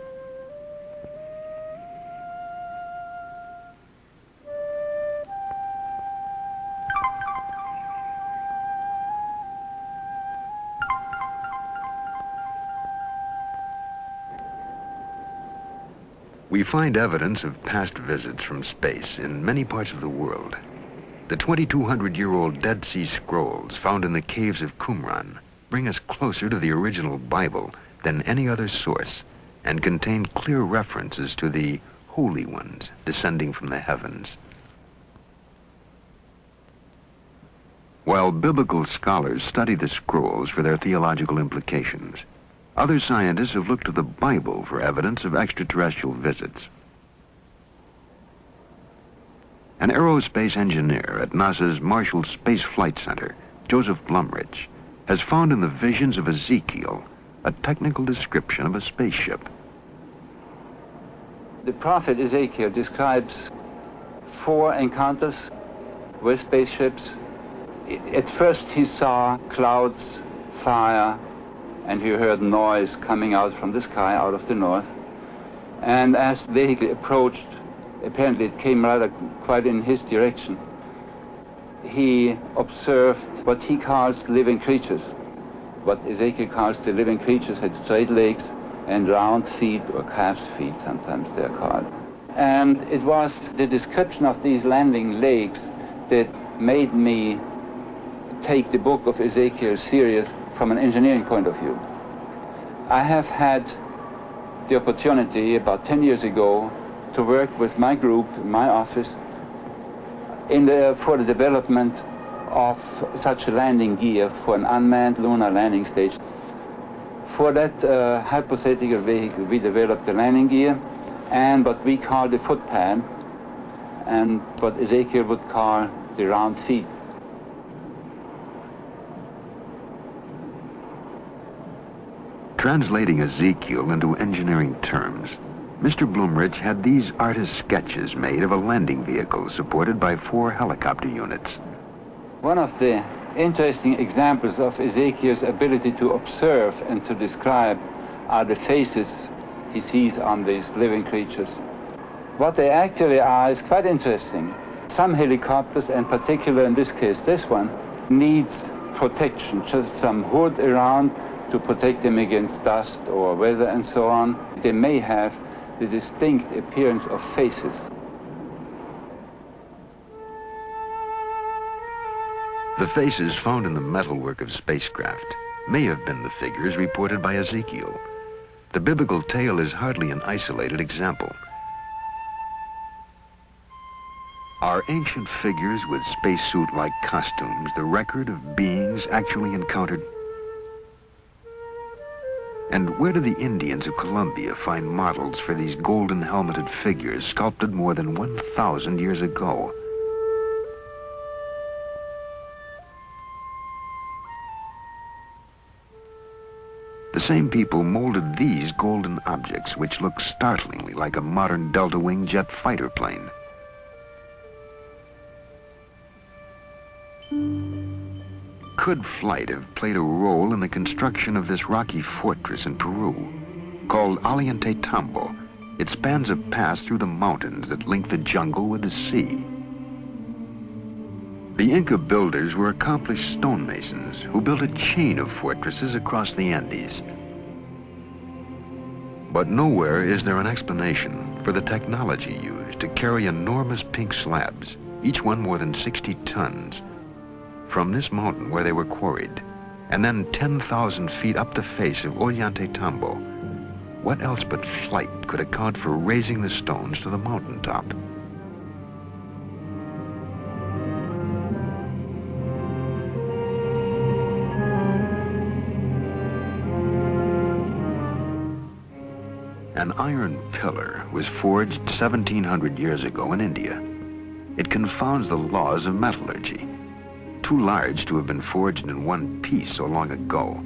We find evidence of past visits from space in many parts of the world. The 2,200-year-old Dead Sea Scrolls found in the caves of Qumran bring us closer to the original Bible than any other source and contain clear references to the Holy Ones descending from the heavens. While biblical scholars study the scrolls for their theological implications, other scientists have looked to the Bible for evidence of extraterrestrial visits. An aerospace engineer at NASA's Marshall Space Flight Center, Joseph Blumrich, has found in the visions of Ezekiel a technical description of a spaceship. The prophet Ezekiel describes 4 encounters with spaceships. At first he saw clouds, fire, and he heard noise coming out from the sky out of the north. And as the vehicle approached, apparently it came rather quite in his direction, he observed what he calls living creatures. What Ezekiel calls the living creatures had straight legs and round feet, or calf's feet sometimes they're called. And it was the description of these landing legs that made me take the book of Ezekiel serious from an engineering point of view. I have had the opportunity about 10 years ago to work with my group in my office for the development of such a landing gear for an unmanned lunar landing station. For that hypothetical vehicle, we developed the landing gear and what we call the footpad, and what Ezekiel would call the round feet. Translating Ezekiel into engineering terms, Mr. Blumrich had these artist sketches made of a landing vehicle supported by 4 helicopter units. One of the interesting examples of Ezekiel's ability to observe and to describe are the faces he sees on these living creatures. What they actually are is quite interesting. Some helicopters, and particularly in this case this one, needs protection, just some hood around to protect them against dust or weather and so on. They may have the distinct appearance of faces. The faces found in the metalwork of spacecraft may have been the figures reported by Ezekiel. The biblical tale is hardly an isolated example. Are ancient figures with spacesuit-like costumes the record of beings actually encountered? And where do the Indians of Colombia find models for these golden helmeted figures sculpted more than 1,000 years ago? The same people molded these golden objects, which look startlingly like a modern delta-wing jet fighter plane. Could flight have played a role in the construction of this rocky fortress in Peru? Called Ollantaytambo, it spans a pass through the mountains that link the jungle with the sea. The Inca builders were accomplished stonemasons who built a chain of fortresses across the Andes. But nowhere is there an explanation for the technology used to carry enormous pink slabs, each one more than 60 tons, from this mountain where they were quarried, and then 10,000 feet up the face of Ollantaytambo. What else but flight could account for raising the stones to the mountaintop? An iron pillar was forged 1,700 years ago in India. It confounds the laws of metallurgy. Too large to have been forged in one piece so long ago,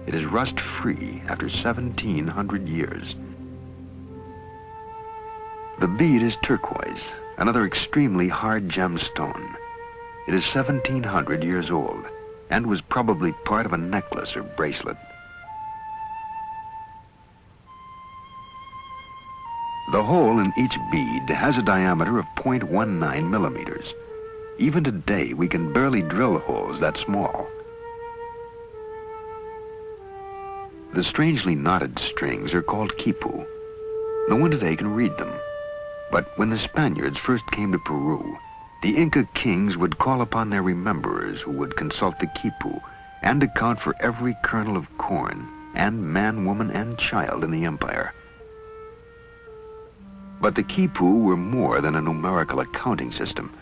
it is rust-free after 1,700 years. The bead is turquoise, another extremely hard gemstone. It is 1,700 years old and was probably part of a necklace or bracelet. The hole in each bead has a diameter of 0.19 millimeters. Even today, we can barely drill holes that small. The strangely knotted strings are called quipu. No one today can read them. But when the Spaniards first came to Peru, the Inca kings would call upon their rememberers who would consult the quipu and account for every kernel of corn and man, woman, and child in the empire. But the quipu were more than a numerical accounting system,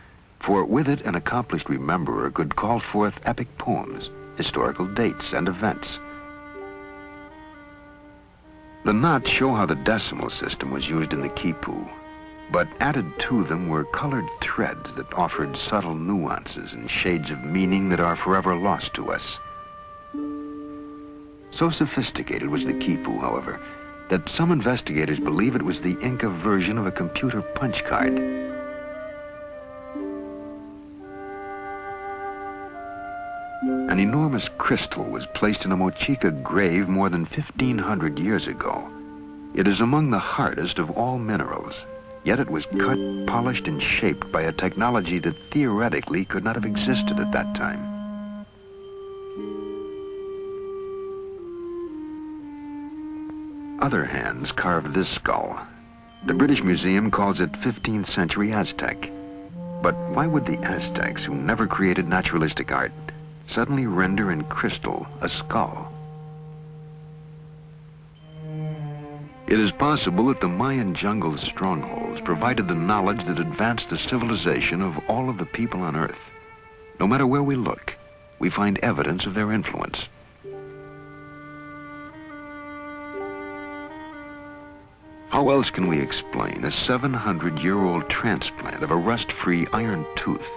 for with it an accomplished rememberer could call forth epic poems, historical dates, and events. The knots show how the decimal system was used in the quipu, but added to them were colored threads that offered subtle nuances and shades of meaning that are forever lost to us. So sophisticated was the quipu, however, that some investigators believe it was the Inca version of a computer punch card. An enormous crystal was placed in a Mochica grave more than 1,500 years ago. It is among the hardest of all minerals, yet it was cut, polished, and shaped by a technology that theoretically could not have existed at that time. Other hands carved this skull. The British Museum calls it 15th century Aztec. But why would the Aztecs, who never created naturalistic art, suddenly render in crystal a skull? It is possible that the Mayan jungle strongholds provided the knowledge that advanced the civilization of all of the people on Earth. No matter where we look, we find evidence of their influence. How else can we explain a 700-year-old transplant of a rust-free iron tooth?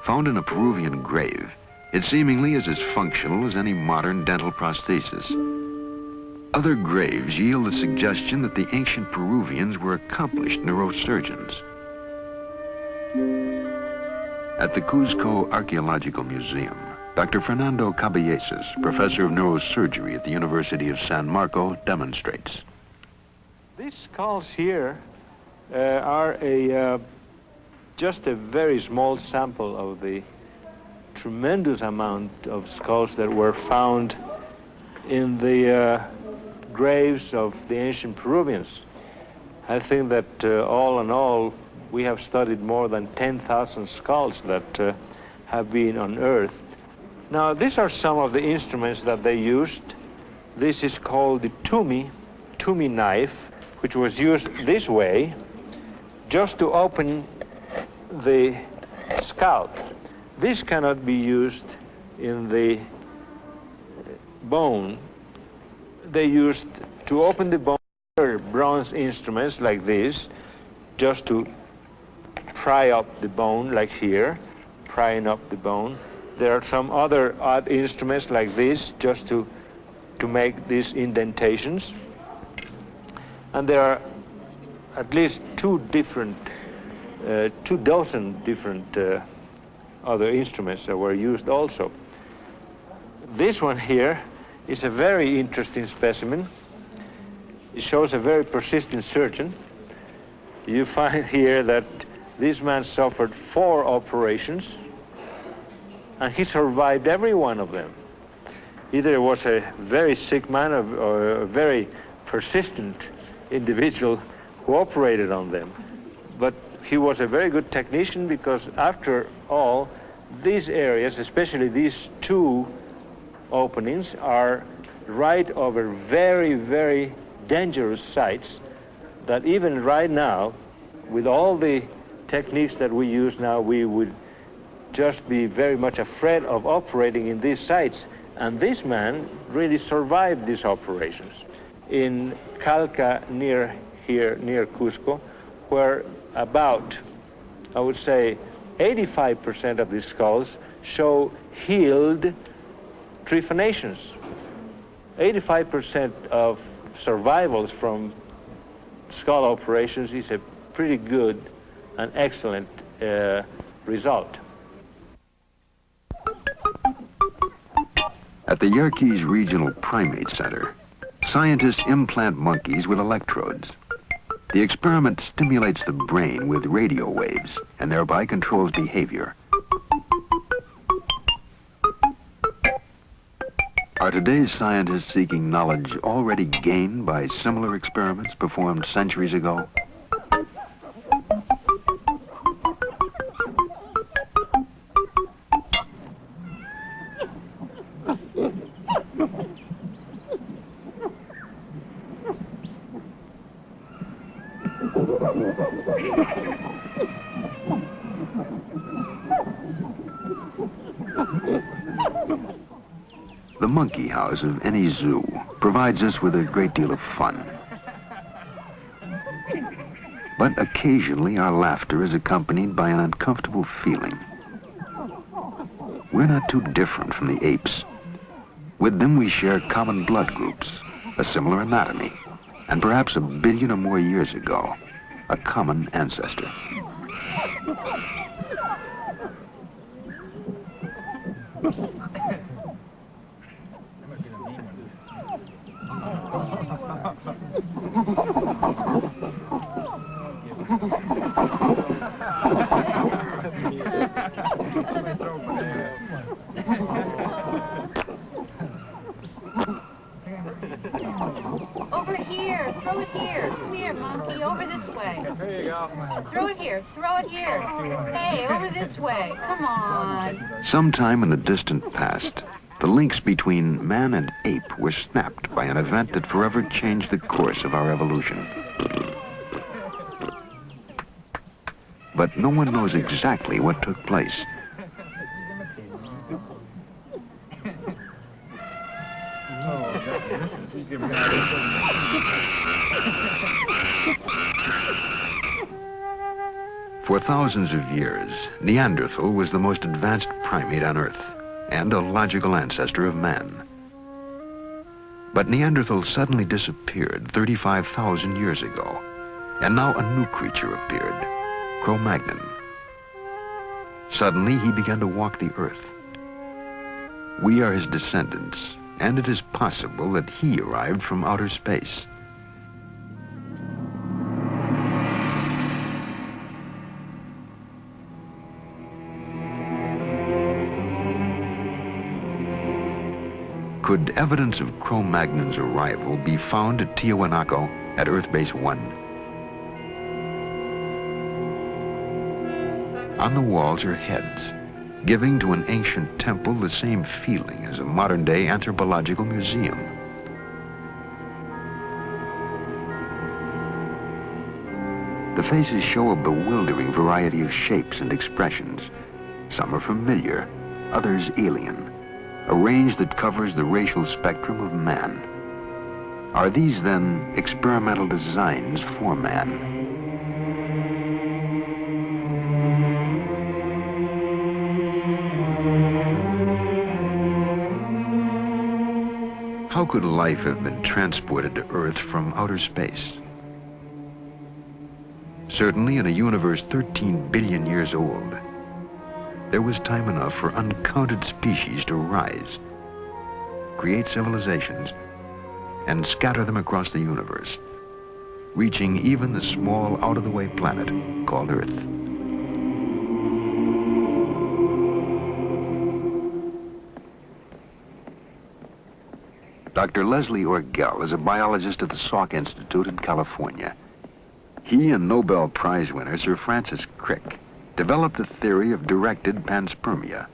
Found in a Peruvian grave, it seemingly is as functional as any modern dental prosthesis. Other graves yield the suggestion that the ancient Peruvians were accomplished neurosurgeons. At the Cuzco Archaeological Museum, Dr. Fernando Caballesas, professor of neurosurgery at the University of San Marco, demonstrates. These skulls here are just a very small sample of the tremendous amount of skulls that were found in the graves of the ancient Peruvians. I think that all in all, we have studied more than 10,000 skulls that have been unearthed. Now, these are some of the instruments that they used. This is called the tumi knife, which was used this way just to open the scalp. This cannot be used in the bone. They used to open the bone bronze instruments like this, just to pry up the bone, like here, prying up the bone. There are some other odd instruments like this, just to make these indentations. And there are at least two dozen different other instruments that were used also. This one here is a very interesting specimen. It shows a very persistent surgeon. You find here that this man suffered 4 operations, and he survived every one of them. Either it was a very sick man or a very persistent individual who operated on them. But he was a very good technician, because after all, these areas, especially these 2 openings, are right over very, very dangerous sites that even right now, with all the techniques that we use now, we would just be very much afraid of operating in these sites. And this man really survived these operations. In Calca, near here, near Cusco, where about, I would say, 85% of these skulls show healed trephanations. 85% of survivals from skull operations is a pretty good and excellent result. At the Yerkes Regional Primate Center, scientists implant monkeys with electrodes. The experiment stimulates the brain with radio waves and thereby controls behavior. Are today's scientists seeking knowledge already gained by similar experiments performed centuries ago? The monkey house of any zoo provides us with a great deal of fun. But occasionally our laughter is accompanied by an uncomfortable feeling. We're not too different from the apes. With them we share common blood groups, a similar anatomy, and perhaps 1 billion or more years ago, a common ancestor. Over here, throw it here. Come here, monkey, over this way. There you go. Throw it here, throw it here. Hey, over this way, come on. Sometime in the distant past, the links between man and ape were snapped by an event that forever changed the course of our evolution. But no one knows exactly what took place. For thousands of years, Neanderthal was the most advanced primate on Earth and a logical ancestor of man. But Neanderthal suddenly disappeared 35,000 years ago, and now a new creature appeared, Cro-Magnon. Suddenly, he began to walk the Earth. We are his descendants, and it is possible that he arrived from outer space. Could evidence of Cro-Magnon's arrival be found at Tiwanaku at Earth Base 1? On the walls are heads, giving to an ancient temple the same feeling as a modern-day anthropological museum. The faces show a bewildering variety of shapes and expressions. Some are familiar, others alien, a range that covers the racial spectrum of man. Are these, then, experimental designs for man? How could life have been transported to Earth from outer space? Certainly in a universe 13 billion years old, there was time enough for uncounted species to rise, create civilizations, and scatter them across the universe, reaching even the small, out-of-the-way planet called Earth. Dr. Leslie Orgel is a biologist at the Salk Institute in California. He and Nobel Prize winner Sir Francis Crick developed the theory of directed panspermia,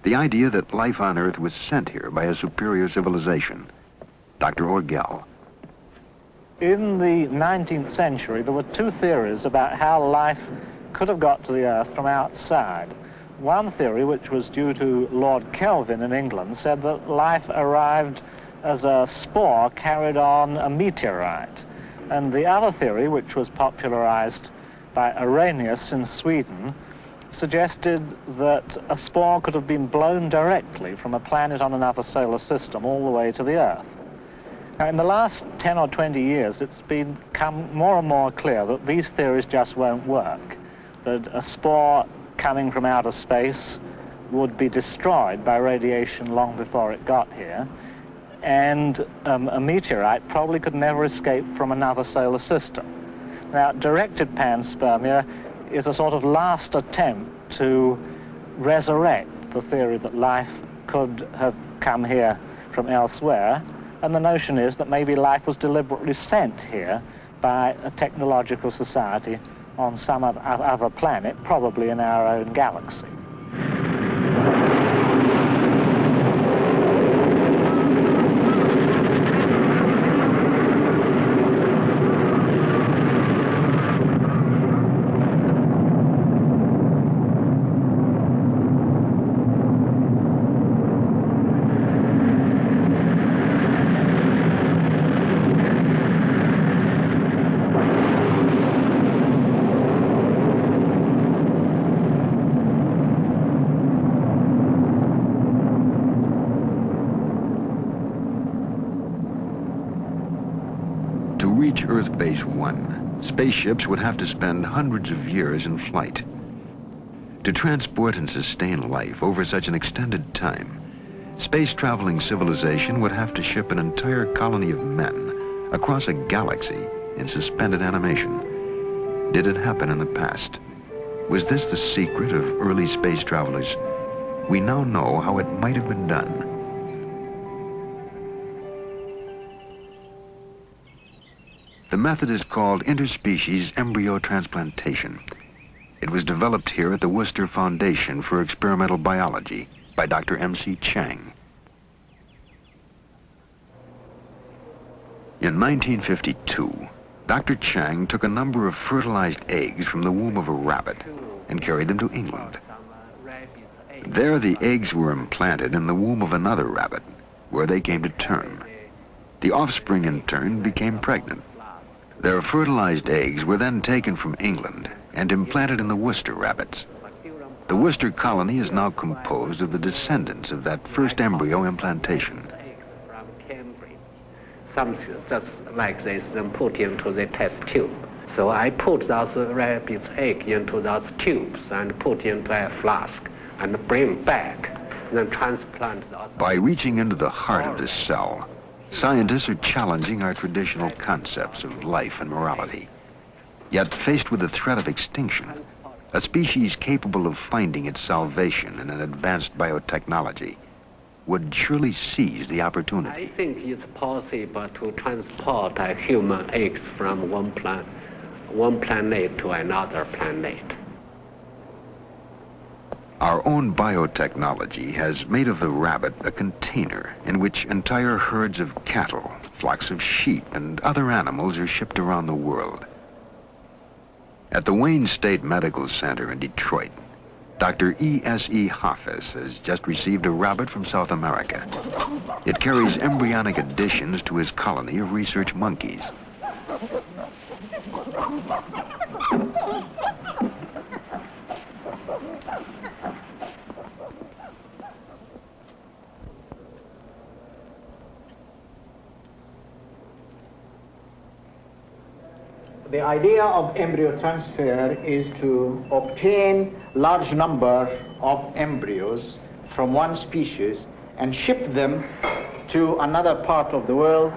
the idea that life on Earth was sent here by a superior civilization. Dr. Orgel. In the 19th century, there were two theories about how life could have got to the Earth from outside. One theory, which was due to Lord Kelvin in England, said that life arrived as a spore carried on a meteorite. And the other theory, which was popularized by Arrhenius in Sweden, suggested that a spore could have been blown directly from a planet on another solar system all the way to the Earth. Now, in the last 10 or 20 years, it's become more and more clear that these theories just won't work, that a spore coming from outer space would be destroyed by radiation long before it got here, and a meteorite probably could never escape from another solar system. Now, directed panspermia is a sort of last attempt to resurrect the theory that life could have come here from elsewhere, and the notion is that maybe life was deliberately sent here by a technological society on some other planet, probably in our own galaxy. Earth Base 1, spaceships would have to spend hundreds of years in flight. To transport and sustain life over such an extended time, space-traveling civilization would have to ship an entire colony of men across a galaxy in suspended animation. Did it happen in the past? Was this the secret of early space travelers? We now know how it might have been done. The method is called interspecies embryo transplantation. It was developed here at the Worcester Foundation for Experimental Biology by Dr. M.C. Chang. In 1952, Dr. Chang took a number of fertilized eggs from the womb of a rabbit and carried them to England. There, the eggs were implanted in the womb of another rabbit, where they came to term. The offspring, in turn, became pregnant. Their fertilized eggs were then taken from England and implanted in the Worcester rabbits. The Worcester colony is now composed of the descendants of that first embryo implantation. Something just like this, then put into the test tube. So I put those rabbit's egg into those tubes and put into a flask and bring back, then transplant those. By reaching into the heart of the cell, scientists are challenging our traditional concepts of life and morality. Yet, faced with the threat of extinction, a species capable of finding its salvation in an advanced biotechnology would surely seize the opportunity. I think it's possible to transport human eggs from one planet to another planet. Our own biotechnology has made of the rabbit a container in which entire herds of cattle, flocks of sheep, and other animals are shipped around the world. At the Wayne State Medical Center in Detroit, Dr. E.S.E. Hoffes has just received a rabbit from South America. It carries embryonic additions to his colony of research monkeys. The idea of embryo transfer is to obtain large number of embryos from one species and ship them to another part of the world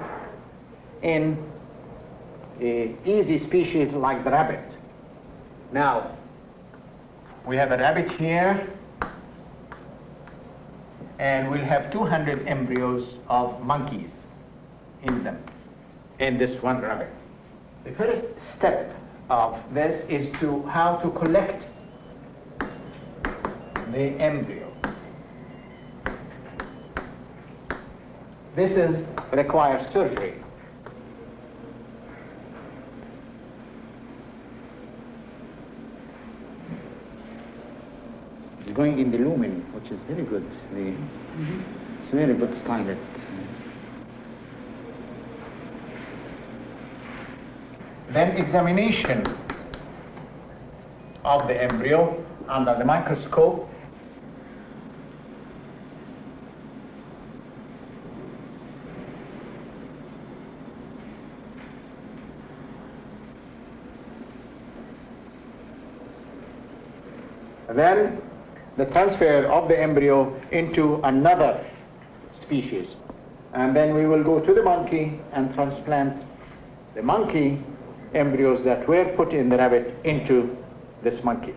in an easy species like the rabbit. Now, we have a rabbit here, and we'll have 200 embryos of monkeys in them, in this one rabbit. The first step of this is how to collect the embryo. This requires surgery. It's going in the lumen, which is very good. It's a very good style. Then examination of the embryo under the microscope. Then the transfer of the embryo into another species. And then we will go to the monkey and transplant the monkey embryos that were put in the rabbit into this monkey.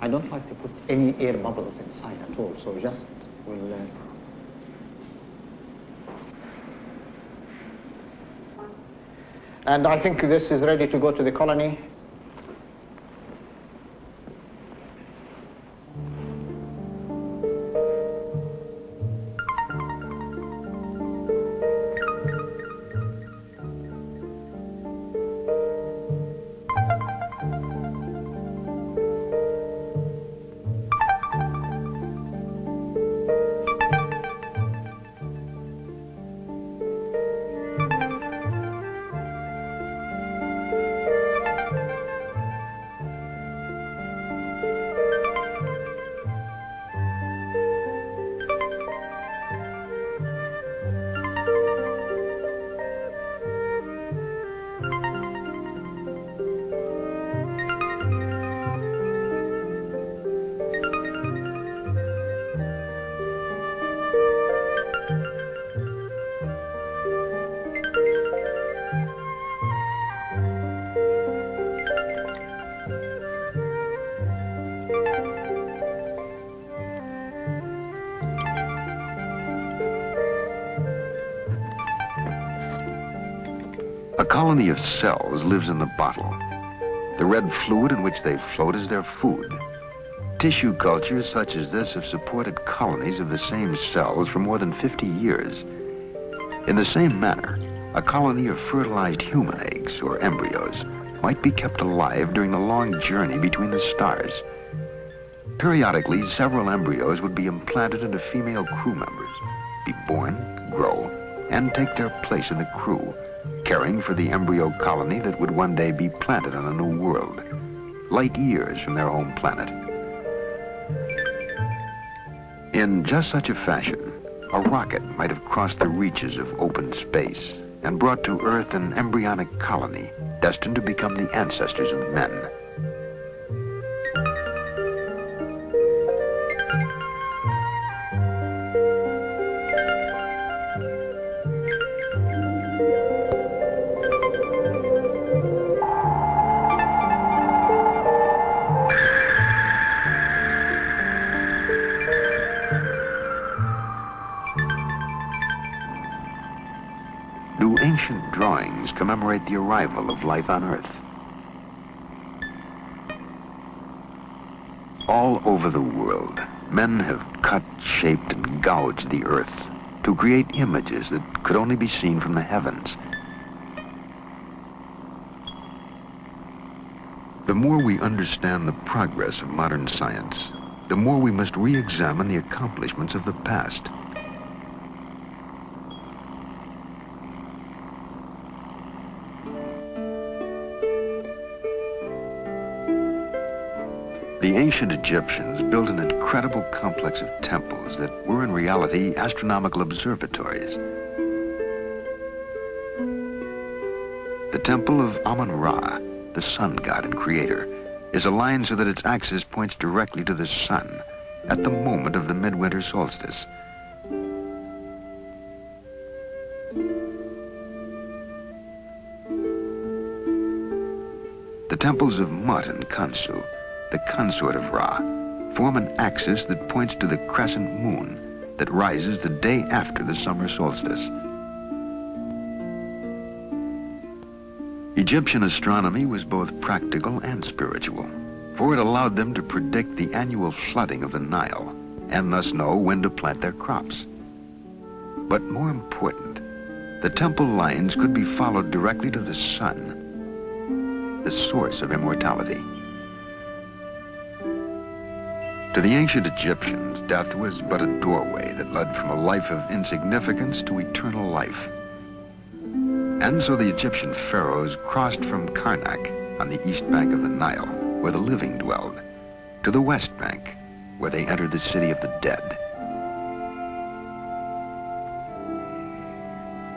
I don't like to put any air bubbles inside at all, so just we'll... And I think this is ready to go to the colony. A colony of cells lives in the bottle. The red fluid in which they float is their food. Tissue cultures such as this have supported colonies of the same cells for more than 50 years. In the same manner, a colony of fertilized human eggs or embryos might be kept alive during the long journey between the stars. Periodically, several embryos would be implanted into female crew members, be born, grow, and take their place in the crew, caring for the embryo colony that would one day be planted on a new world, light years from their home planet. In just such a fashion, a rocket might have crossed the reaches of open space and brought to Earth an embryonic colony destined to become the ancestors of men. drawings commemorate the arrival of life on Earth. All over the world, men have cut, shaped, and gouged the Earth to create images that could only be seen from the heavens. The more we understand the progress of modern science, the more we must re-examine the accomplishments of the past. The ancient Egyptians built an incredible complex of temples that were in reality astronomical observatories. The temple of Amun-Ra, the sun god and creator, is aligned so that its axis points directly to the sun at the moment of the midwinter solstice. The temples of Mut and Khonsu, the consort of Ra, form an axis that points to the crescent moon that rises the day after the summer solstice. Egyptian astronomy was both practical and spiritual, for it allowed them to predict the annual flooding of the Nile and thus know when to plant their crops. But more important, the temple lines could be followed directly to the sun, the source of immortality. To the ancient Egyptians, death was but a doorway that led from a life of insignificance to eternal life. And so the Egyptian pharaohs crossed from Karnak on the east bank of the Nile, where the living dwelled, to the west bank, where they entered the city of the dead.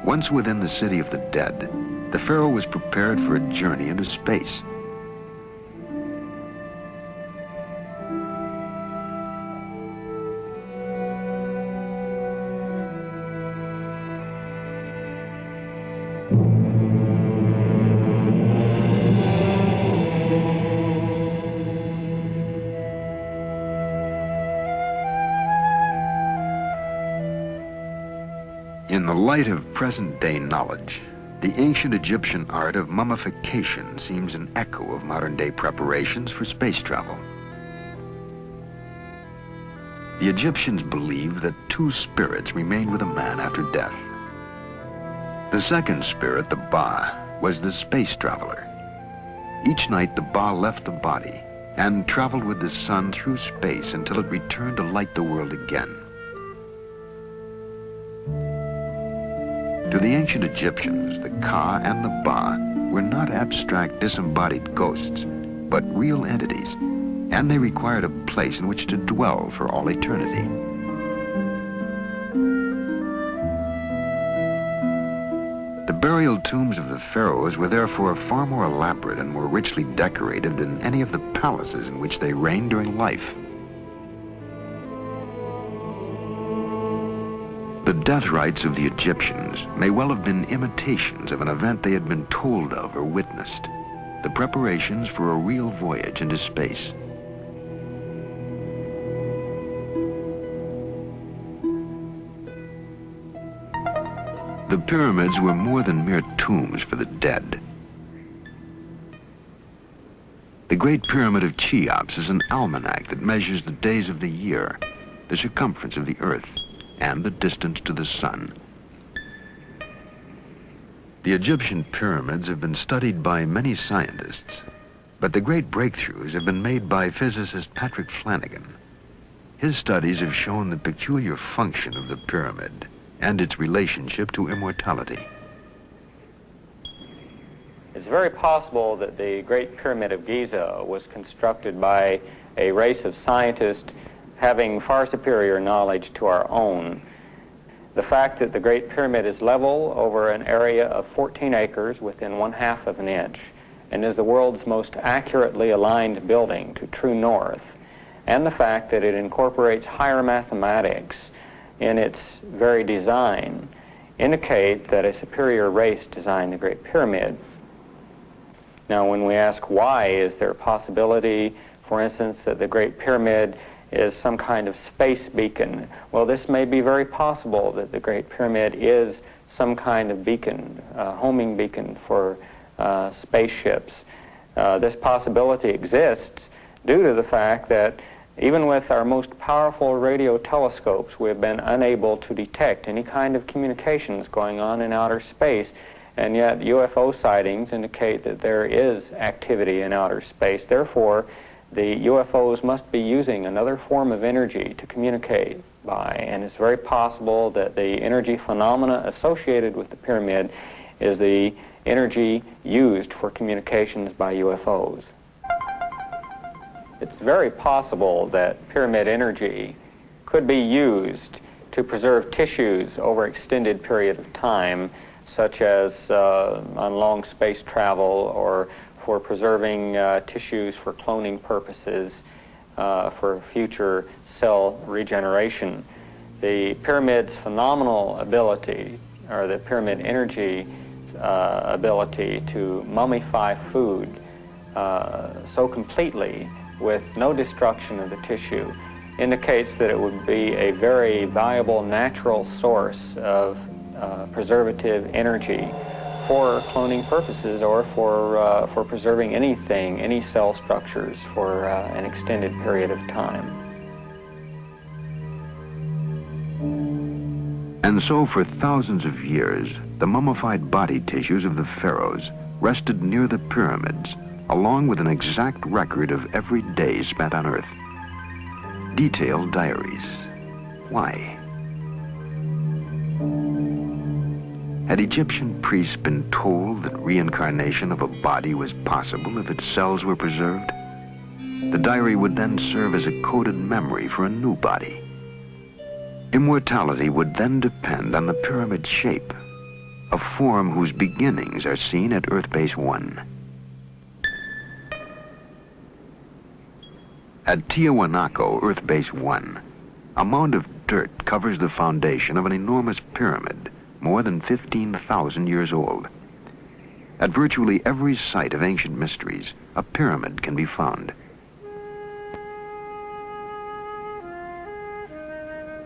Once within the city of the dead, the pharaoh was prepared for a journey into space. In the light of present-day knowledge, the ancient Egyptian art of mummification seems an echo of modern-day preparations for space travel. The Egyptians believed that two spirits remained with a man after death. The second spirit, the Ba, was the space traveler. Each night, the Ba left the body and traveled with the sun through space until it returned to light the world again. To the ancient Egyptians, the Ka and the Ba were not abstract disembodied ghosts, but real entities, and they required a place in which to dwell for all eternity. The burial tombs of the pharaohs were therefore far more elaborate and more richly decorated than any of the palaces in which they reigned during life. The death rites of the Egyptians may well have been imitations of an event they had been told of or witnessed, the preparations for a real voyage into space. The pyramids were more than mere tombs for the dead. The Great Pyramid of Cheops is an almanac that measures the days of the year, the circumference of the earth, and the distance to the sun. The Egyptian pyramids have been studied by many scientists, but the great breakthroughs have been made by physicist Patrick Flanagan. His studies have shown the peculiar function of the pyramid and its relationship to immortality. It's very possible that the Great Pyramid of Giza was constructed by a race of scientists having far superior knowledge to our own. The fact that the Great Pyramid is level over an area of 14 acres within 1/2 of an inch and is the world's most accurately aligned building to true north, and the fact that it incorporates higher mathematics in its very design, indicate that a superior race designed the Great Pyramid. Now, when we ask why, is there a possibility, for instance, that the Great Pyramid is some kind of space beacon? Well, this may be very possible, that the Great Pyramid is some kind of beacon, homing beacon for spaceships. This possibility exists due to the fact that even with our most powerful radio telescopes, we have been unable to detect any kind of communications going on in outer space, and yet UFO sightings indicate that there is activity in outer space. Therefore, the UFOs must be using another form of energy to communicate by, and it's very possible that the energy phenomena associated with the pyramid is the energy used for communications by UFOs. It's very possible that pyramid energy could be used to preserve tissues over extended period of time, such as on long space travel, or for preserving tissues for cloning purposes, for future cell regeneration. The pyramid's phenomenal ability, or the pyramid energy ability to mummify food so completely with no destruction of the tissue, indicates that it would be a very valuable natural source of preservative energy for cloning purposes, or for preserving anything, any cell structures, for an extended period of time. And so for thousands of years, the mummified body tissues of the pharaohs rested near the pyramids, along with an exact record of every day spent on Earth. Detailed diaries. Why? Had Egyptian priests been told that reincarnation of a body was possible if its cells were preserved? The diary would then serve as a coded memory for a new body. Immortality would then depend on the pyramid shape, a form whose beginnings are seen at Earth Base 1. At Tiahuanaco, Earth Base 1, a mound of dirt covers the foundation of an enormous pyramid, more than 15,000 years old. At virtually every site of ancient mysteries, a pyramid can be found.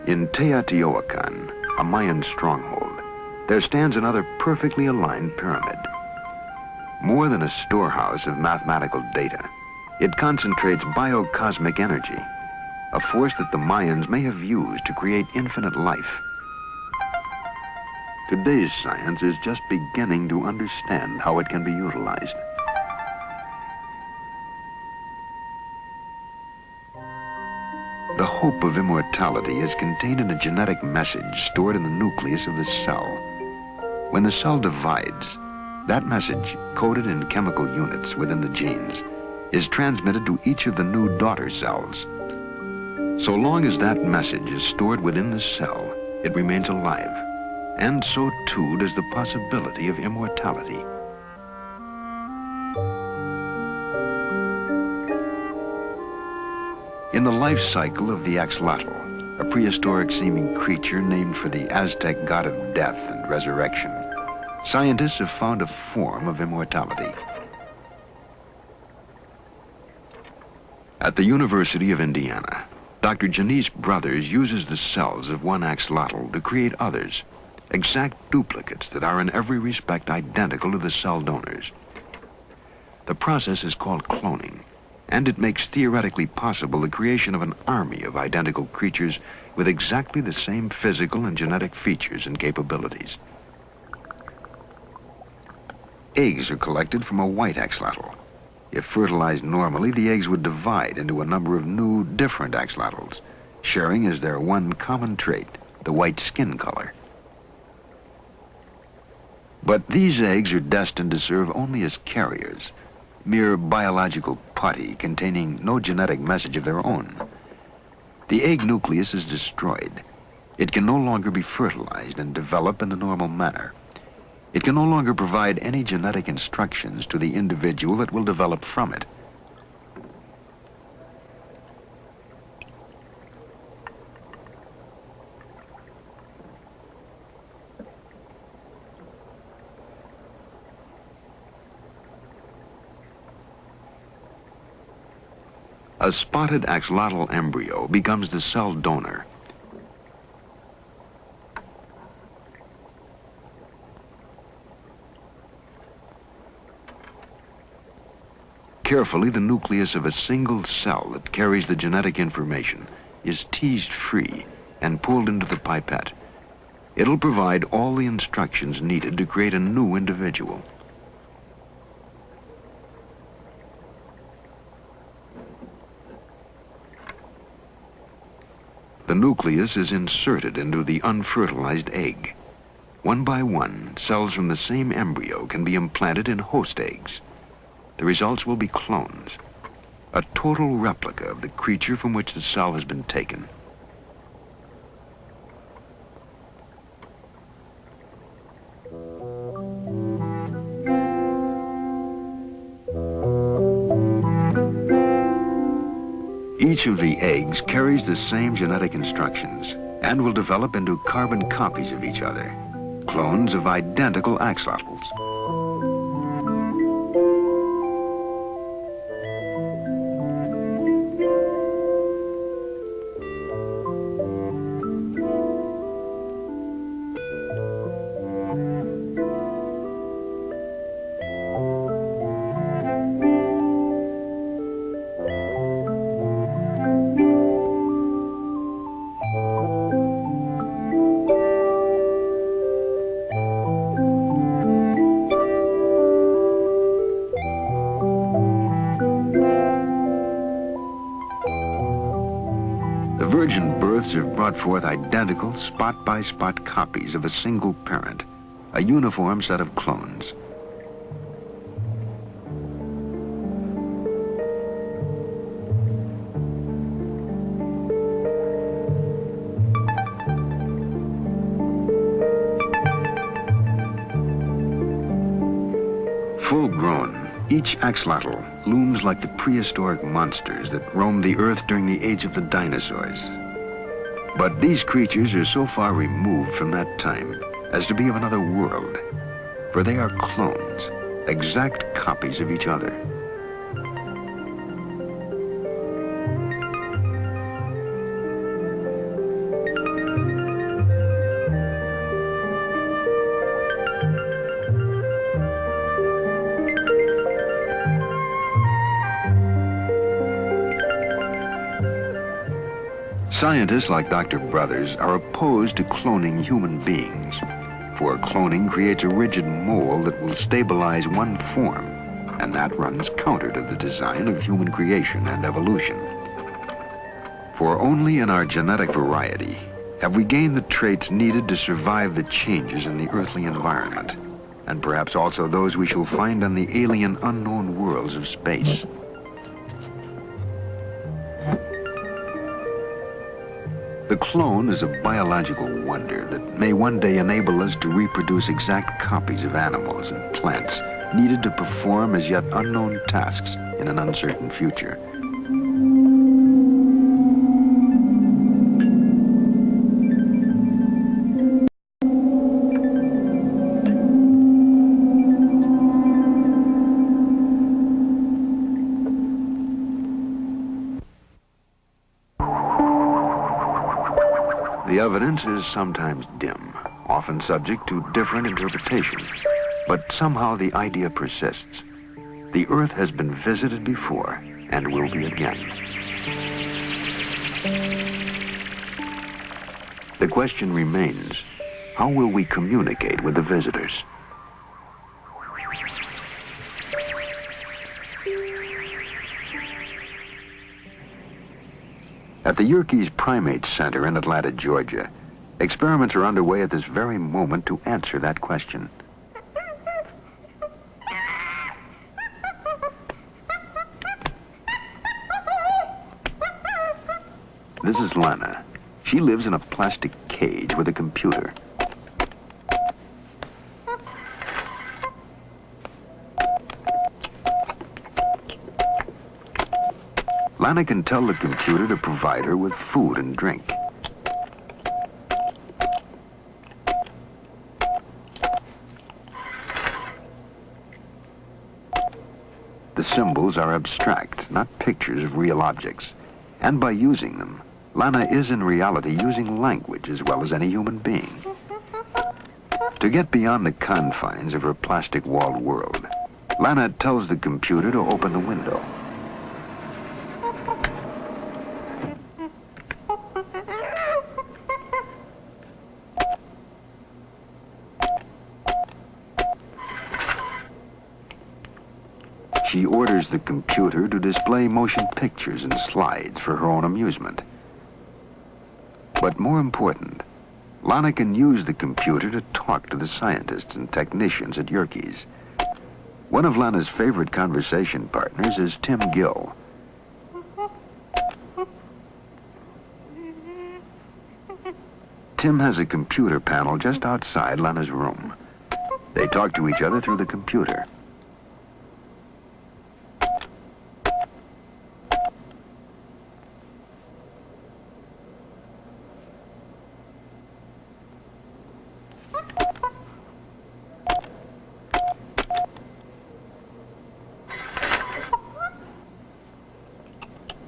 In Teotihuacan, a Mayan stronghold, there stands another perfectly aligned pyramid. More than a storehouse of mathematical data, it concentrates biocosmic energy, a force that the Mayans may have used to create infinite life. Today's science is just beginning to understand how it can be utilized. The hope of immortality is contained in a genetic message stored in the nucleus of the cell. When the cell divides, that message, coded in chemical units within the genes, is transmitted to each of the new daughter cells. So long as that message is stored within the cell, it remains alive, and so too does the possibility of immortality. In the life cycle of the axolotl, a prehistoric-seeming creature named for the Aztec god of death and resurrection, scientists have found a form of immortality. At the University of Indiana, Dr. Janice Brothers uses the cells of one axolotl to create others, exact duplicates that are in every respect identical to the cell donors. The process is called cloning, and it makes theoretically possible the creation of an army of identical creatures with exactly the same physical and genetic features and capabilities. Eggs are collected from a white axolotl. If fertilized normally, the eggs would divide into a number of new, different axolotls, sharing as their one common trait, the white skin color. But these eggs are destined to serve only as carriers, mere biological putty containing no genetic message of their own. The egg nucleus is destroyed. It can no longer be fertilized and develop in the normal manner. It can no longer provide any genetic instructions to the individual that will develop from it. A spotted axolotl embryo becomes the cell donor. Carefully, the nucleus of a single cell that carries the genetic information is teased free and pulled into the pipette. It'll provide all the instructions needed to create a new individual. The nucleus is inserted into the unfertilized egg. One by one, cells from the same embryo can be implanted in host eggs. The results will be clones, a total replica of the creature from which the cell has been taken. Each of the eggs carries the same genetic instructions and will develop into carbon copies of each other, clones of identical axolotls. Virgin births have brought forth identical spot-by-spot copies of a single parent, a uniform set of clones. Full-grown, each axolotl looms like the prehistoric monsters that roamed the earth during the age of the dinosaurs. But these creatures are so far removed from that time as to be of another world, for they are clones, exact copies of each other. Scientists like Dr. Brothers are opposed to cloning human beings, for cloning creates a rigid mold that will stabilize one form, and that runs counter to the design of human creation and evolution. For only in our genetic variety have we gained the traits needed to survive the changes in the earthly environment, and perhaps also those we shall find on the alien unknown worlds of space. The clone is a biological wonder that may one day enable us to reproduce exact copies of animals and plants needed to perform as yet unknown tasks in an uncertain future. The evidence is sometimes dim, often subject to different interpretations, but somehow the idea persists. The Earth has been visited before and will be again. The question remains, how will we communicate with the visitors? At the Yerkes Primate Center in Atlanta, Georgia, experiments are underway at this very moment to answer that question. This is Lana. She lives in a plastic cage with a computer. Lana can tell the computer to provide her with food and drink. The symbols are abstract, not pictures of real objects. And by using them, Lana is in reality using language as well as any human being. To get beyond the confines of her plastic-walled world, Lana tells the computer to open the window. She orders the computer to display motion pictures and slides for her own amusement. But more important, Lana can use the computer to talk to the scientists and technicians at Yerkes. One of Lana's favorite conversation partners is Tim Gill. Tim has a computer panel just outside Lana's room. They talk to each other through the computer.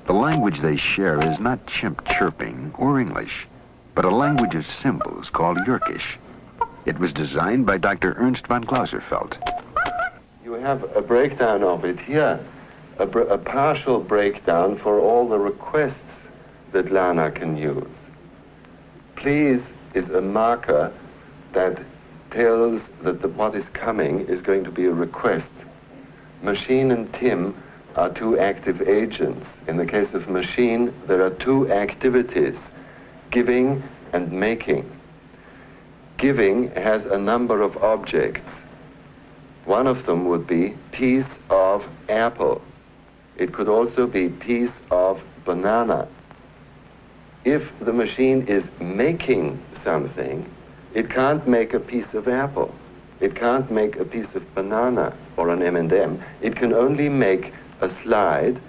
The language they share is not chimp chirping or English, but a language of symbols called Yerkish. It was designed by Dr. Ernst von Klauserfeld. You have a breakdown of it here, a partial breakdown for all the requests that Lana can use. Please is a marker that tells that what is coming is going to be a request. Machine and Tim are two active agents. In the case of machine, there are two activities, giving and making. Giving has a number of objects. One of them would be piece of apple. It could also be piece of banana. If the machine is making something, it can't make a piece of apple. It can't make a piece of banana or an M&M. It can only make a slide,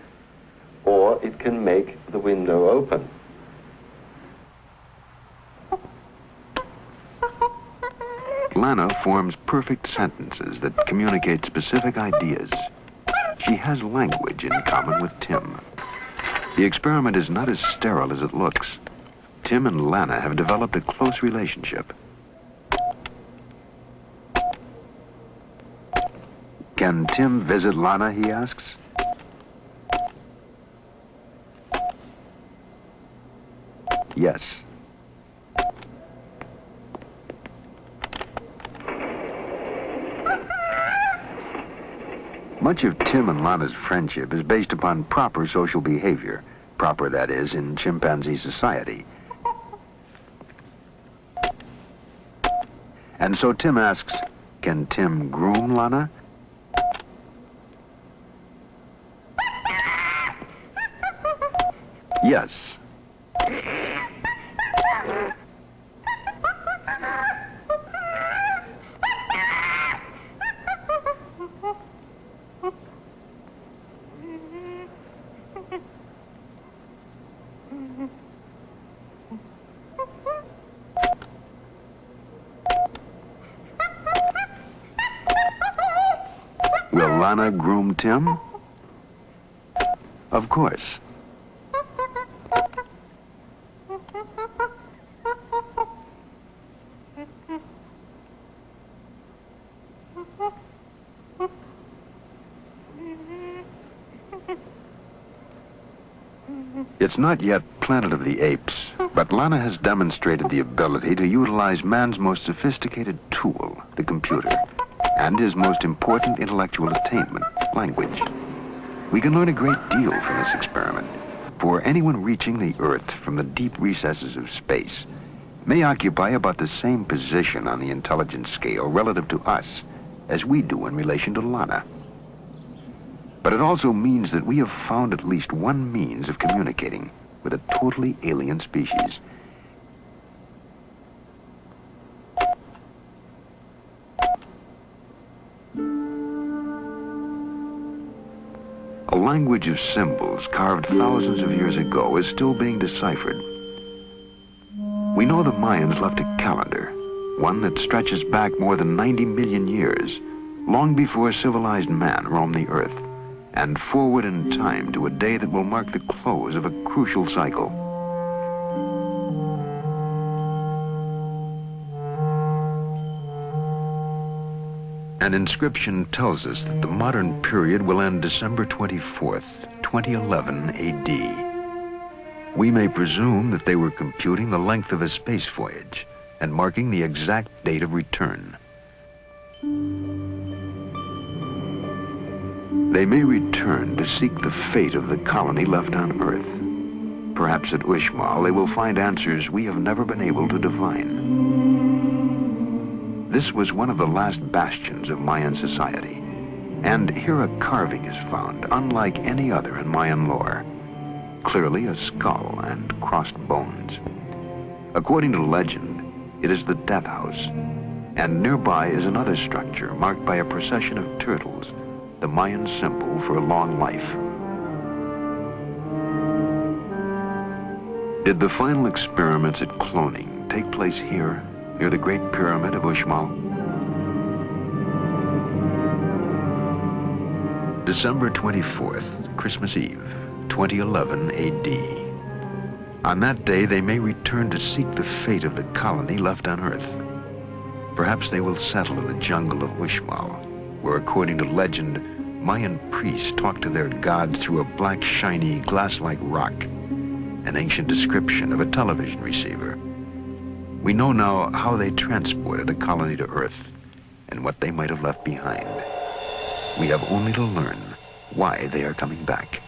or it can make the window open. Lana forms perfect sentences that communicate specific ideas. She has language in common with Tim. The experiment is not as sterile as it looks. Tim and Lana have developed a close relationship. Can Tim visit Lana, he asks. Yes. Much of Tim and Lana's friendship is based upon proper social behavior. Proper, that is, in chimpanzee society. And so Tim asks, can Tim groom Lana? Yes. Will Lana groom Tim? Of course. It's not yet Planet of the Apes, but Lana has demonstrated the ability to utilize man's most sophisticated tool, the computer, and his most important intellectual attainment, language. We can learn a great deal from this experiment, for anyone reaching the Earth from the deep recesses of space may occupy about the same position on the intelligence scale relative to us as we do in relation to Lana. But it also means that we have found at least one means of communicating with a totally alien species. A language of symbols carved thousands of years ago is still being deciphered. We know the Mayans left a calendar, one that stretches back more than 90 million years, long before civilized man roamed the Earth, and forward in time to a day that will mark the close of a crucial cycle. An inscription tells us that the modern period will end December 24th, 2011 AD. We may presume that they were computing the length of a space voyage and marking the exact date of return. They may return to seek the fate of the colony left on Earth. Perhaps at Uxmal they will find answers we have never been able to divine. This was one of the last bastions of Mayan society, and here a carving is found unlike any other in Mayan lore. Clearly a skull and crossed bones. According to legend, it is the death house, and nearby is another structure marked by a procession of turtles, the Mayan symbol for a long life. Did the final experiments at cloning take place here, near the Great Pyramid of Uxmal? December 24th, Christmas Eve, 2011 AD. On that day, they may return to seek the fate of the colony left on Earth. Perhaps they will settle in the jungle of Uxmal, where, according to legend, Mayan priests talk to their gods through a black, shiny, glass-like rock, an ancient description of a television receiver. We know now how they transported the colony to Earth and what they might have left behind. We have only to learn why they are coming back.